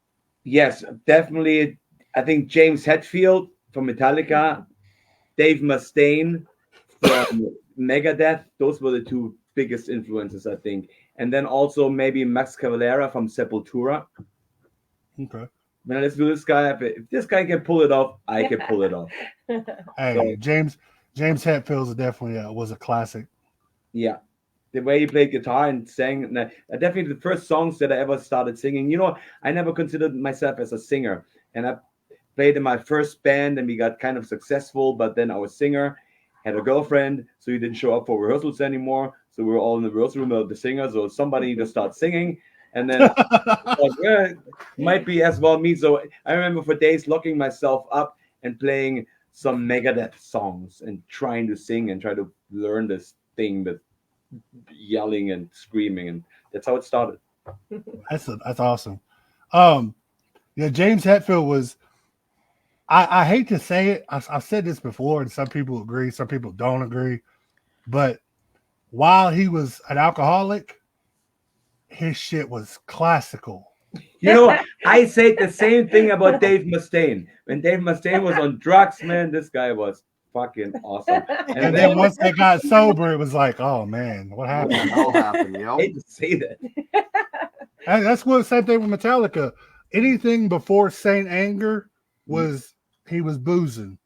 Yes, definitely. I think James Hetfield from Metallica, Dave Mustaine from Megadeth. Those were the two biggest influences, I think. And then also maybe Max Cavalera from Sepultura. Okay. Man, let's do this guy. If this guy can pull it off, I can pull it off. Hey, So, James Hetfield definitely was a classic. yeah. The way he played guitar and sang, and definitely the first songs that I ever started singing. You know, I never considered myself as a singer. And I played in my first band and we got kind of successful, but then our singer had a girlfriend, so he didn't show up for rehearsals anymore. So we were all in the rehearsal room of the singer. So somebody need to start singing. And then like, yeah, might be as well me. So I remember for days locking myself up and playing some Megadeth songs and trying to sing and try to learn this thing with yelling and screaming, and that's how it started. That's awesome. Yeah, James Hetfield was. I hate to say it. I've said this before, and some people agree, some people don't agree. But while he was an alcoholic, his shit was classical. You know, I said the same thing about Dave Mustaine. When Dave Mustaine was on drugs, man, this guy was fucking awesome. And then once they got sober, it was like, oh man, what What happened? the hell happened? You I know? hate to say that. And that's what same thing with Metallica. Anything before Saint Anger was he was boozing,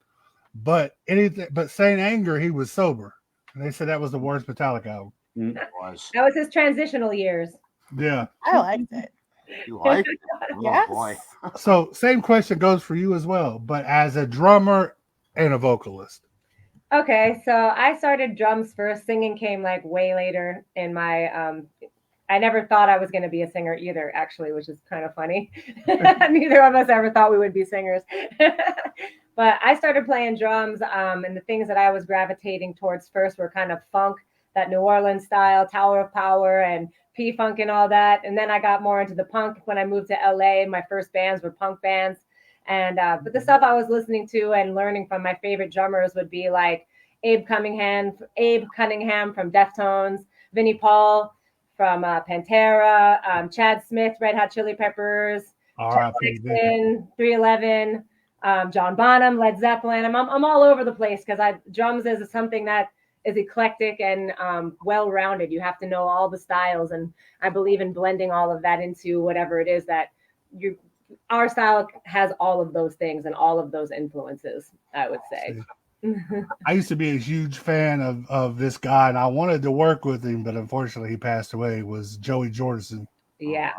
but Saint Anger he was sober. And they said that was the worst Metallica album. Mm. It was. That was his transitional years. Yeah. I liked it. You like it? Oh Yes. boy. So same question goes for you as well, but as a drummer and a vocalist. Okay, so I started drums first. Singing came like way later in my. I never thought I was going to be a singer either, actually, which is kind of funny. Neither of us ever thought we would be singers. But I started playing drums, and the things that I was gravitating towards first were kind of funk, that New Orleans style, Tower of Power, and P-funk and all that. And then I got more into the punk when I moved to LA. My first bands were punk bands. And but the stuff I was listening to and learning from my favorite drummers would be like Abe Cunningham from Deftones, Vinnie Paul from Pantera, Chad Smith, Red Hot Chili Peppers, Chet R.I.P. 311, John Bonham, Led Zeppelin. I'm all over the place because drums is something that is eclectic and well-rounded. You have to know all the styles, and I believe in blending all of that into whatever it is that our style has all of those things and all of those influences, I would say. I used to be a huge fan of this guy, and I wanted to work with him, but unfortunately he passed away. Was Joey Jordison Yeah.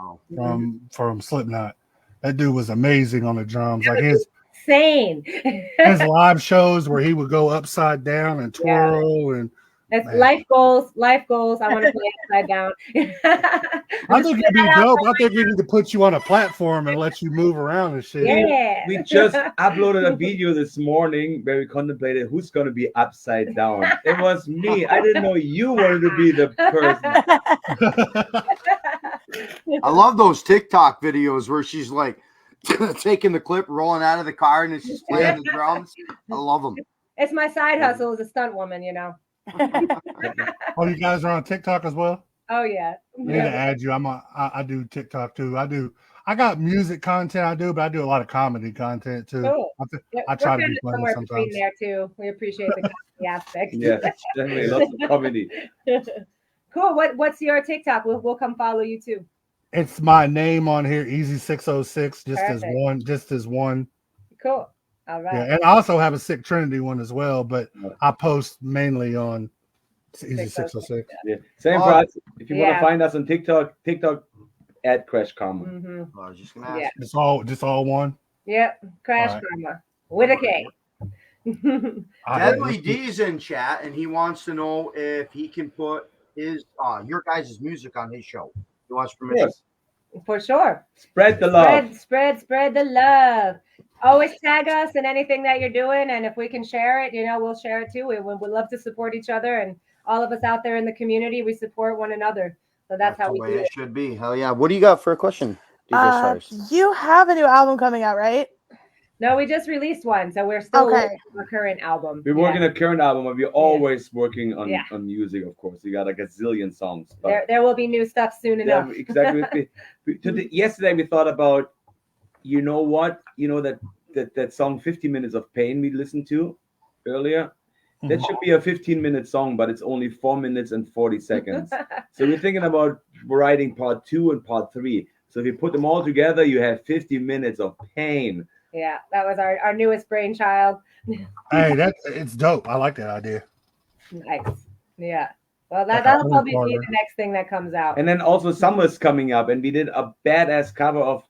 from Slipknot. That dude was amazing on the drums. Like his live shows where he would go upside down and twirl and That's life goals. Life goals. I want to play upside down. I think it'd be dope. I think we need to put you on a platform and let you move around and shit. Yeah. We just uploaded a video this morning where we contemplated who's going to be upside down. It was me. I didn't know you wanted to be the person. I love those TikTok videos where she's like taking the clip, rolling out of the car, and she's playing the drums. I love them. It's my side hustle as a stunt woman, you know. Oh, you guys are on TikTok as well? Oh yeah. I need to add you. I do TikTok too. I got music content I do, but I do a lot of comedy content too. Cool. I try to be funny somewhere sometimes. between there too. We appreciate the comedy aspect. Yeah, definitely lots of comedy. Cool. What's your TikTok? We'll come follow you too. It's my name on here, Easy606, Perfect. just as one. Cool. All right. Yeah, and I also have a Sick Trinity one as well, but I post mainly on Easy606. Yeah. Same for us. If you want to find us on TikTok at KrashKarma. Mm-hmm. I was just gonna ask. Yeah. Just all one. Yep. KrashKarma with a K. Deadly D's in chat, and he wants to know if he can put his your guys' music on his show. You watch Of permission? course. For sure. Spread the love. Spread the love. Always tag us in anything that you're doing, and if we can share it, we'll share it too. We love to support each other, and all of us out there in the community, we support one another. So that's how the we way do it it. should be. Hell yeah. What do you got for a question, DJ Stars? You have a new album coming out, right? No, we just released one, so we're still Okay. working on our current album. We're working a current album, but we're always working on, Yeah. on music, of course. We got like a zillion songs. But There will be new stuff soon yeah, enough. exactly. Yesterday we thought about, you know what? You know that song 50 Minutes of Pain we listened to earlier? That should be a 15-minute song, but it's only 4 minutes and 40 seconds. So we're thinking about writing part 2 and part 3. So if you put them all together, you have 50 minutes of pain. Yeah, that was our newest brainchild. Hey, it's dope. I like that idea. Nice. Yeah. Well, Like a that'll probably be three-parter. the next thing that comes out. And then also summer's coming up, and we did a badass cover of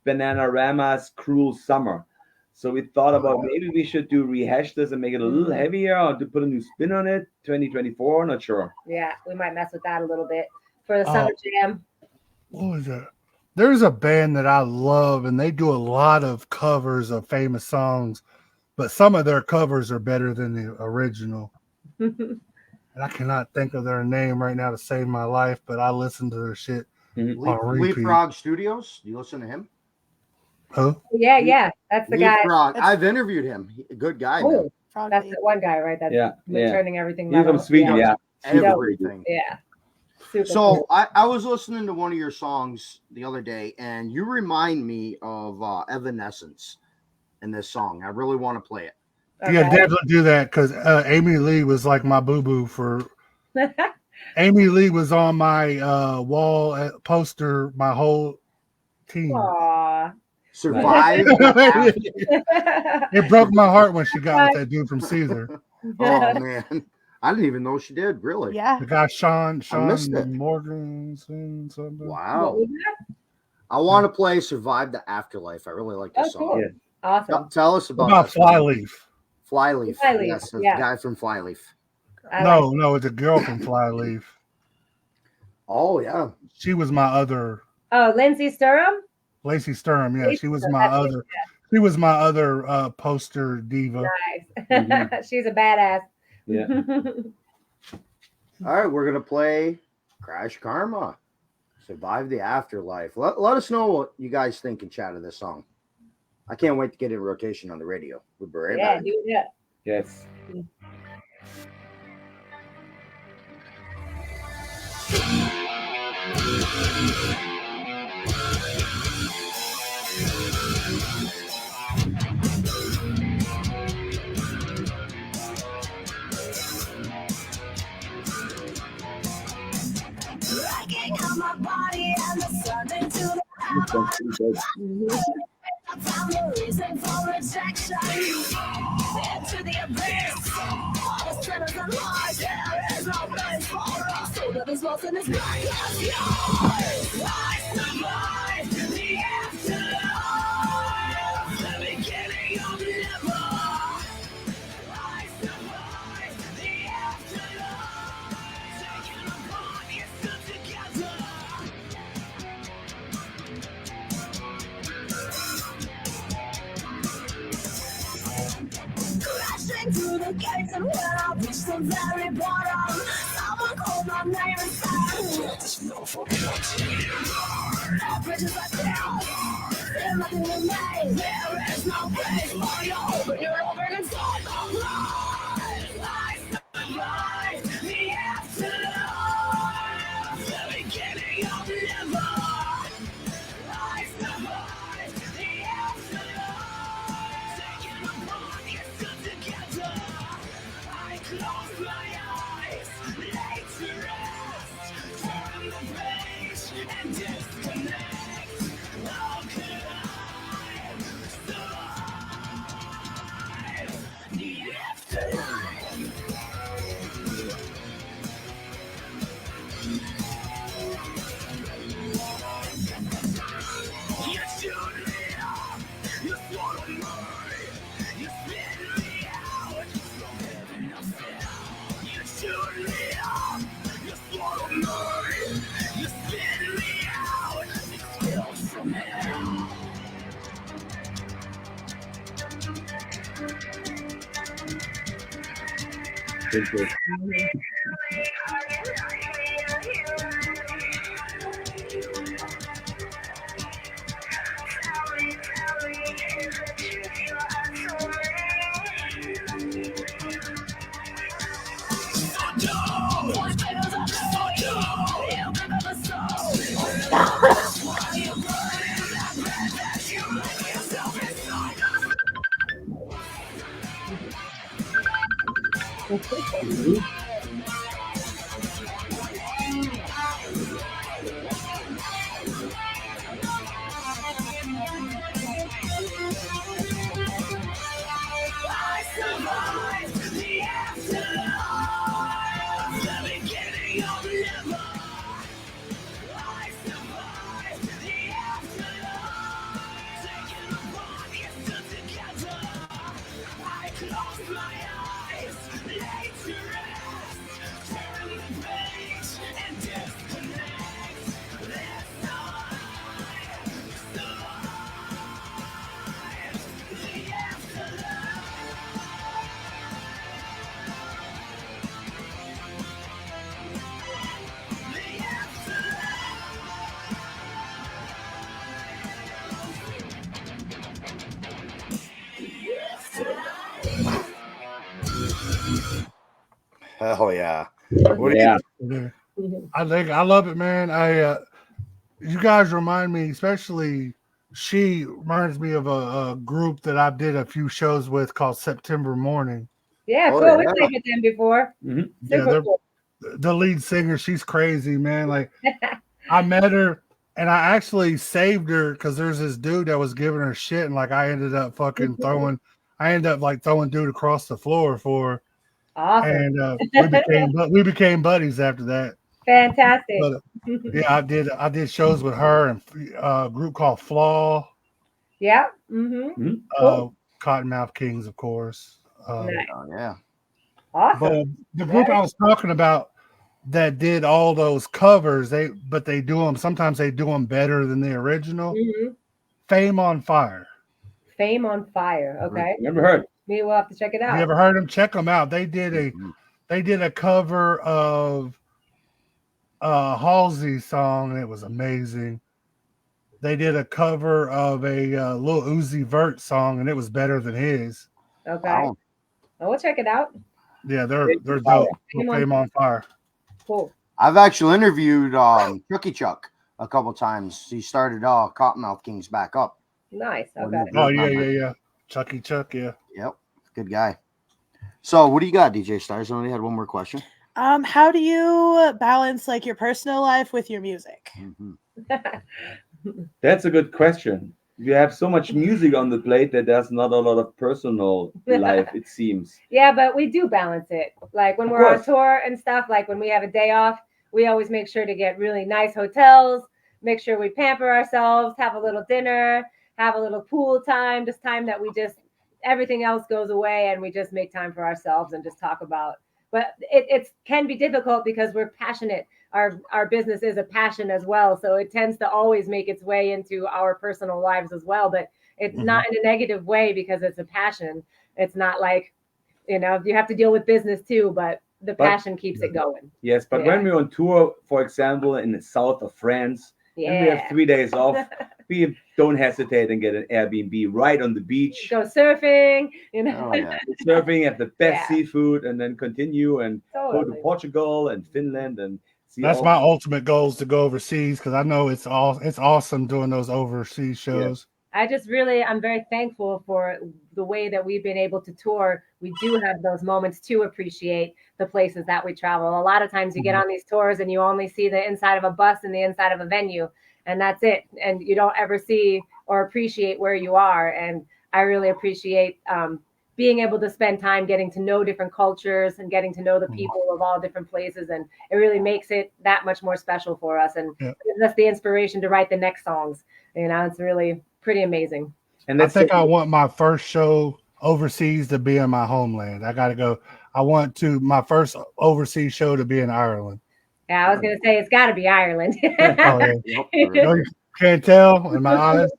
Bananarama's Cruel Summer. So we thought about maybe we should rehash this and make it a little heavier, or to put a new spin on it. 2024, not sure. Yeah, we might mess with that a little bit for the summer jam. What was that? There's a band that I love, and they do a lot of covers of famous songs, but some of their covers are better than the original. And I cannot think of their name right now to save my life, but I listen to their shit on repeat. Leapfrog Studios. You listen to him? Who? Yeah, that's the guy. Leapfrog. I've interviewed him. A good guy, man. Oh, that's the one guy, right? That's turning everything. He's from Sweden, yeah. Everything. Yeah. Super So cool. I was listening to one of your songs the other day, and you remind me of Evanescence in this song. I really want to play it. Yeah, definitely do that, because Amy Lee was like my boo-boo for... Amy Lee was on my wall poster my whole team. Aww. Survive. It broke my heart when she got with that dude from Caesar. Oh, man. I didn't even know she did, really. Yeah. The guy Sean missed it. Morganson, something. Wow. I want to play Survive the Afterlife. I really like this song. Cool. Yeah. Awesome. Tell us What about about Flyleaf? Flyleaf. Flyleaf, Yes, the yeah. guy from Flyleaf. No, it's a girl from Flyleaf. Oh, yeah. She was my other Oh, Lindsay Sturham? Lacey Sturm. Yeah, she was Sturm, my that's other. She was my other poster diva. Nice. She's a badass. Yeah. All right, we're going to play Crash Karma. Survive the Afterlife. Let us know what you guys think in chat of this song. I can't wait to get it in rotation on the radio. We'll be right back. Do that. Yes. My body and the sun into the I found the reason for rejection. Into the abyss. All the sinners and lies. There is no place for us. So that is lost in this black as yours. I survived the afterlife. The beginning of never. I survived the afterlife. Taken apart, yet still together. Crashing through the gates, and when I reached the very bottom, someone called my name and said, "There's no forgetting." No bridges are down, there's nothing remains. There is no place for you, but you're over inside the life. I survived the afterlife, the beginning of never. I survived the afterlife, taken apart yet still together. I close my eyes, lay to rest, turn the page and disconnect. How could I survive the afterlife? You chewed me up, you swallowed me, you spit me out from heaven of hell. Simple. Mhm. Hell yeah. What do Yeah. Yeah. I love it, man. You guys remind me, especially she reminds me of a group that I did a few shows with called September Morning. Yeah, Oh cool. We yeah. played with them before. Mhm. Yeah, Super cool. the lead singer, she's crazy, man. Like I met her and I actually saved her because there's this dude that was giving her shit, and like I ended up like throwing dude across the floor for her. Awesome. And we became buddies after that. Fantastic. But yeah, I did shows with her and a group called Flaw, Yeah. Mm-hmm. Mhm. Cool. Cottonmouth Kings, of course. Nice. Oh yeah. But Awesome. the group I was talking about that did all those covers, they do them. Sometimes they do them better than the original. Mm-hmm. Fame on Fire. Fame on Fire. Okay. Never heard. Maybe we'll have to check it Have you out. ever heard them? Check them out. Mhm. They did a cover of Halsey song, and it was amazing. They did a cover of a Lil Uzi Vert song, and it was better than his. Okay. Wow. Well, we'll check it out. Yeah, they're Fire. dope. Fame on Fame on Fire. Cool. I've actually interviewed Chucky Chuck a couple times. He started Cottonmouth Kings back up. Nice. When Okay. the Oh group yeah, member- yeah. Chucky Chuck, yeah. Yep. Good guy. So what do you got, DJ Stars? I only had one more question. How do you balance like your personal life with your music? Mhm. That's a good question. You have so much music on the plate that there's not a lot of personal life, it seems. Yeah, but we do balance it. Like when Of we're on course. tour and stuff, like when we have a day off, we always make sure to get really nice hotels, make sure we pamper ourselves, have a little dinner, have a little pool time, just time that we just, everything else goes away and we just make time for ourselves and just talk about. But it can be difficult because we're passionate. Our business is a passion as well. So it tends to always make its way into our personal lives as well. But it's not in a negative way because it's a passion. It's not like, you have to deal with business too, but the passion keeps it going. Yes, but when we're on tour, for example, in the south of France, and we have Yeah. 3 days off, we don't hesitate and get an Airbnb right on the beach, Go surfing, Oh yeah. surfing, have the best Yeah. seafood, and then continue and go Totally. to Portugal and Finland and see That's all. my ultimate goal is to go overseas because I know it's awesome doing those overseas shows. I'm very thankful for the way that we've been able to tour. We do have those moments to appreciate the places that we travel. A lot of times you get on these tours and you only see the inside of a bus and the inside of a venue, and that's it. And you don't ever see or appreciate where you are. And I really appreciate being able to spend time getting to know different cultures and getting to know the people of all different places. And it really makes it that much more special for us and gives us the inspiration to write the next songs. It's really pretty amazing. And I that's think I want my first show overseas to be in my homeland. I got to go. I want my first overseas show to be in Ireland. Yeah, I was going to say it's got to be Ireland. Oh, yeah. Yep. You can't tell in my eyes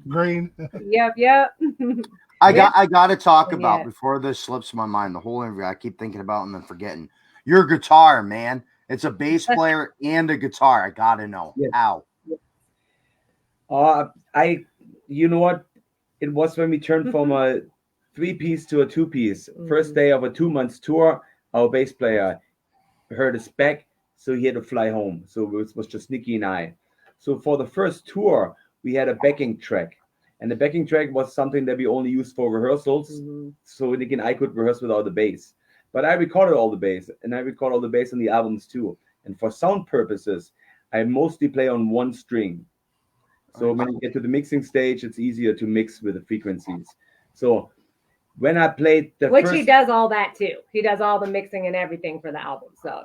green. Yep. I Yeah. got to talk Yeah. about before this slips my mind. The whole interview, I keep thinking about and then forgetting. Your guitar, man. It's a bass player and a guitar. I got to know Yes. how. You know what? It was when we turned from a 3-piece to a 2-piece. First day of a 2 months tour, our bass player hurt his back, so he had to fly home. So it was just Nikki and I. So for the first tour, we had a backing track. And the backing track was something that we only used for rehearsals. So Nikki and I could rehearse without the bass. But I recorded all the bass, and I record all the bass on the albums too. And for sound purposes, I mostly play on one string. So when you get to the mixing stage, it's easier to mix with the frequencies. So when I played the Which first, he does all that too. He does all the mixing and everything for the album. So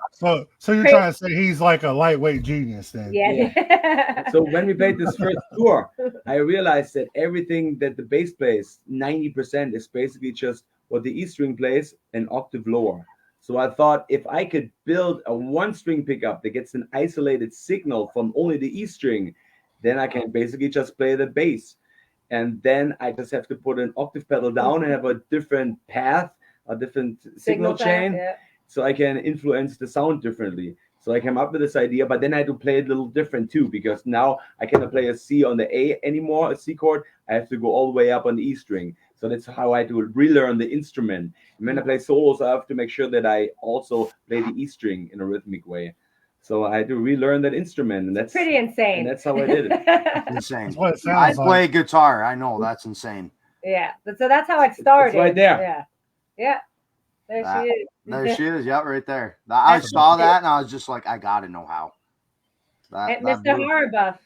you're trying to say he's like a lightweight genius then? Yeah. so when we played this first tour, I realized that everything that the bass plays, 90% is basically just what the E string plays an octave lower. So I thought if I could build a 1-string pickup that gets an isolated signal from only the E string, then I can basically just play the bass. And then I just have to put an octave pedal down and have a different path, a different signal chain, path, yeah. so I can influence the sound differently. So I came up with this idea, but then I had to play it a little different too, because now I cannot play a C on the A anymore, a C chord. I have to go all the way up on the E string. So that's how I had to relearn the instrument. And when I play solos, I have to make sure that I also play the E string in a rhythmic way. So I had to relearn that instrument, and that's pretty insane. And that's how I did it. Insane. That's what it I sounds play like. guitar. I know that's insane. Yeah. So that's how it started. right there. Yeah. There she is. There she is. Yeah, right there. I saw that and I was just like, I gotta know how. And Mr. Horrorbuff,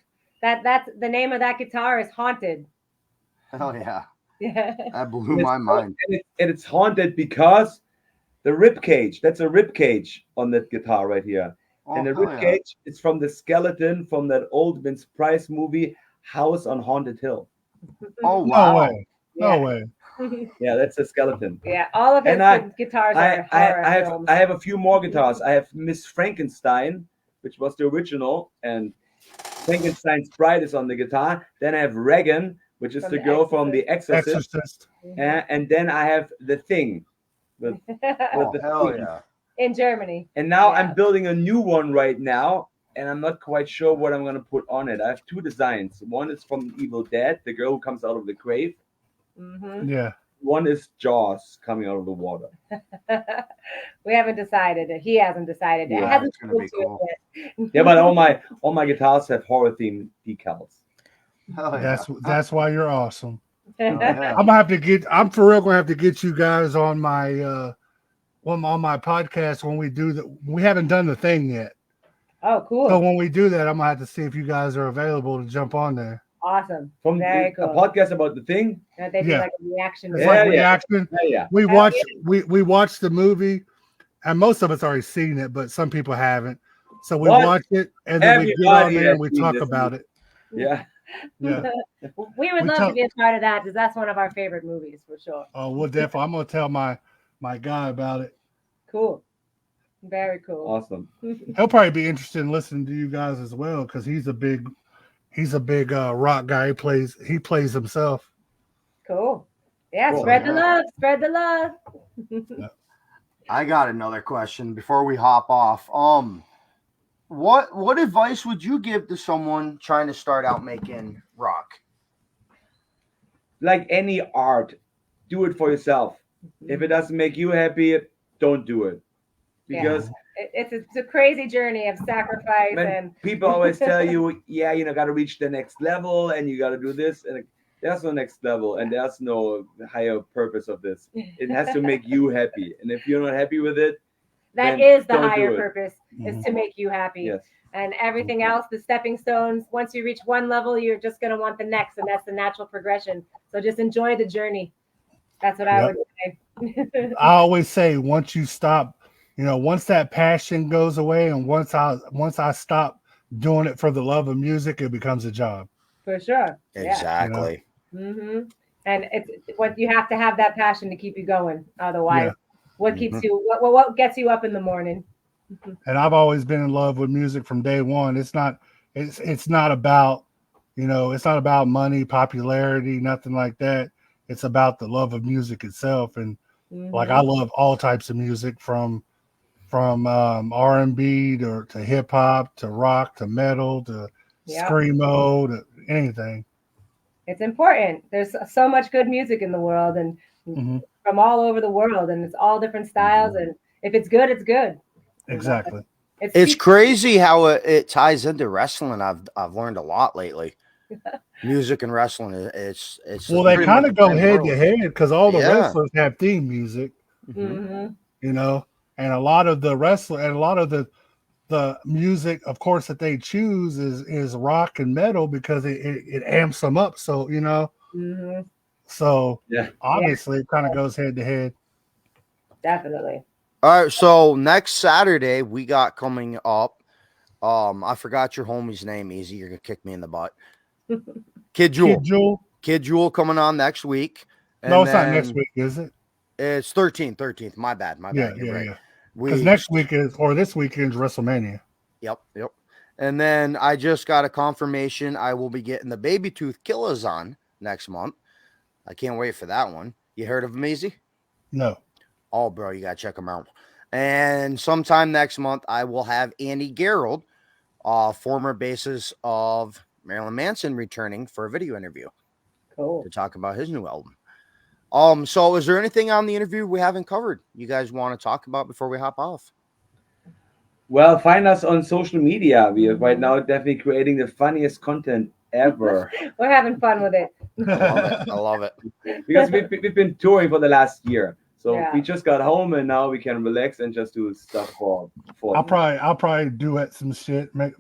that's the name of that guitar is Haunted. Hell yeah. Yeah. That blew my mind. And it's haunted because the rib cage, that's a rib cage on that guitar right here. And the rib cage is from the skeleton from that old Vince Price movie, House on Haunted Hill. Oh, wow. No way. No way. Yeah, that's a skeleton. Yeah, all of his guitars are horror films. I have a few more guitars. I have Miss Frankenstein, which was the original, and Frankenstein's Bride is on the guitar. Then I have Regan, which is the girl from The Exorcist. And then I have The Thing. Hell yeah. In Germany. And now I'm building a new one right now, and I'm not quite sure what I'm going to put on it. I have two designs. One is from Evil Dead, the girl who comes out of the grave. Mm-hmm. Yeah. One is Jaws coming out of the water. We haven't decided. He hasn't decided. Yeah, it hasn't it's gonna be cool. Yeah, but all my guitars have horror themed decals. Hell yeah. That's why you're awesome. Yeah. I'm for real gonna have to get you guys on my on my podcast when we do we haven't done the thing yet. Oh, cool. So when we do that, I'm gonna have to see if you guys are available to jump on there. Awesome. From Very cool. a podcast about The Thing. They do like a reaction. It's like reaction. Yeah. We watched the movie, and most of us already seen it, but some people haven't. So we watch it, and then we get on there and we talk about it. Yeah. Yeah. We would love to be a part of that because that's one of our favorite movies for sure. Oh, well, definitely. I'm gonna tell my guy about it. Cool. Very cool. Awesome. He'll probably be interested in listening to you guys as well because he's a big rock guy. He plays himself. Cool. Yeah, Cool. Spread the love. Spread the love. I got another question before we hop off. What advice would you give to someone trying to start out making rock? Like any art, do it for yourself. If it doesn't make you happy, don't do it. Because it's a crazy journey of sacrifice and people always tell you, got to reach the next level and you got to do this, and there's no next level and there's no higher purpose of this. It has to make you happy, and if you're not happy with it, that is the higher purpose, is to make you happy. Yes. And everything else, the stepping stones, once you reach one level, you're just going to want the next, and that's the natural progression. So just enjoy the journey. That's what I would say. I always say once you stop, once that passion goes away, and once I stop doing it for the love of music, it becomes a job. For sure. Exactly. Yeah. Mm-hmm. And it's what you have to have that passion to keep you going. Otherwise, what keeps you? What gets you up in the morning? And I've always been in love with music from day one. It's not about, it's not about money, popularity, nothing like that. it's about the love of music itself. And like, Mhm. I love all types of music from R&B to hip hop to rock to metal to Yeah. screamo to anything. It's important. There's so much good music in the world, and Mhm. from all over the world, and it's all different styles. And if it's good, it's good. Exactly. It's crazy how it ties into wrestling. I've learned a lot lately. Music and wrestling, it's Well, they pretty kind much of the go same head to world. head because all the Yeah. wrestlers have theme music, Mhm. you know, and a lot of the wrestler and a lot of the music, of course, that they choose is rock and metal because it amps them up. So, you know, Mhm. so Yeah. obviously it kind of goes head to head. Definitely. All right, so next Saturday we got coming up. I forgot your homie's name. Easy, you're gonna kick me in the butt. Kid Jewel. Kid Jewel. Kid Jewel coming on next week. And No, it's not then next week, is it? It's 13th. My bad. Yeah, You're right. yeah. Because next week this weekend's WrestleMania. Yep. And then I just got a confirmation I will be getting the Baby Tooth Killers on next month. I can't wait for that one. You heard of them, Easy? No. Oh, bro, you gotta check them out. And sometime next month, I will have Andy Gerald, former bassist of Marilyn Manson, returning for a video interview Cool. to talk about his new album. So is there anything on the interview we haven't covered you guys want to talk about before we hop off? Well, find us on social media. We are right now definitely creating the funniest content ever We're having fun with it. I love it. because we've been touring for the last year. So Yeah. we just got home and now we can relax and just do stuff for I'll probably duet some shit, make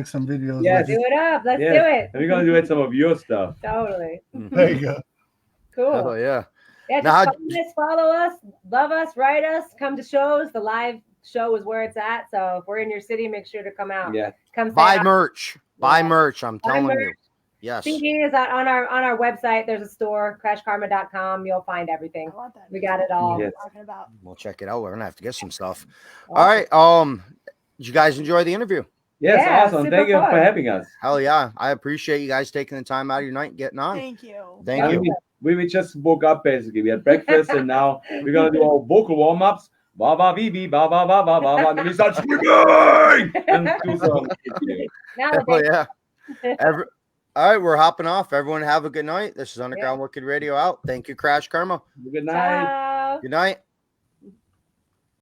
some videos. Yes. With Do you. it up. Let's Yes. do it. And we're gonna do it some of your stuff. Totally. There you go. Cool. Oh yeah. Yeah, Now, just find us, follow us, love us, write us, come to shows. The live show is where it's at. So if we're in your city, make sure to come out. Yeah. Come say buy hi. merch. Buy Yeah. merch. I'm Buy telling merch. you. Yes. CD is on our website. There's a store, KrashKarma.com. You'll find everything. I want that. We got it all. Yes. Talking about. We'll check it out. We're gonna have to get some stuff. Awesome. All right. Did you guys enjoy the interview? Yes, Yeah, awesome. super Thank you fun. for having us. Hell yeah. I appreciate you guys taking the time out of your night and getting on. Thank you. Thank I you. mean, we just woke up basically. We had breakfast and now we're gonna do our vocal warm ups. Ba ba bee bee ba ba ba ba ba ba. And then we start screaming and do some. Now Oh yeah. All right, we're hopping off. Everyone have a good night. This is Underground Wicked Radio out. Thank you, Crash Karma. Good night. Ciao. Good night.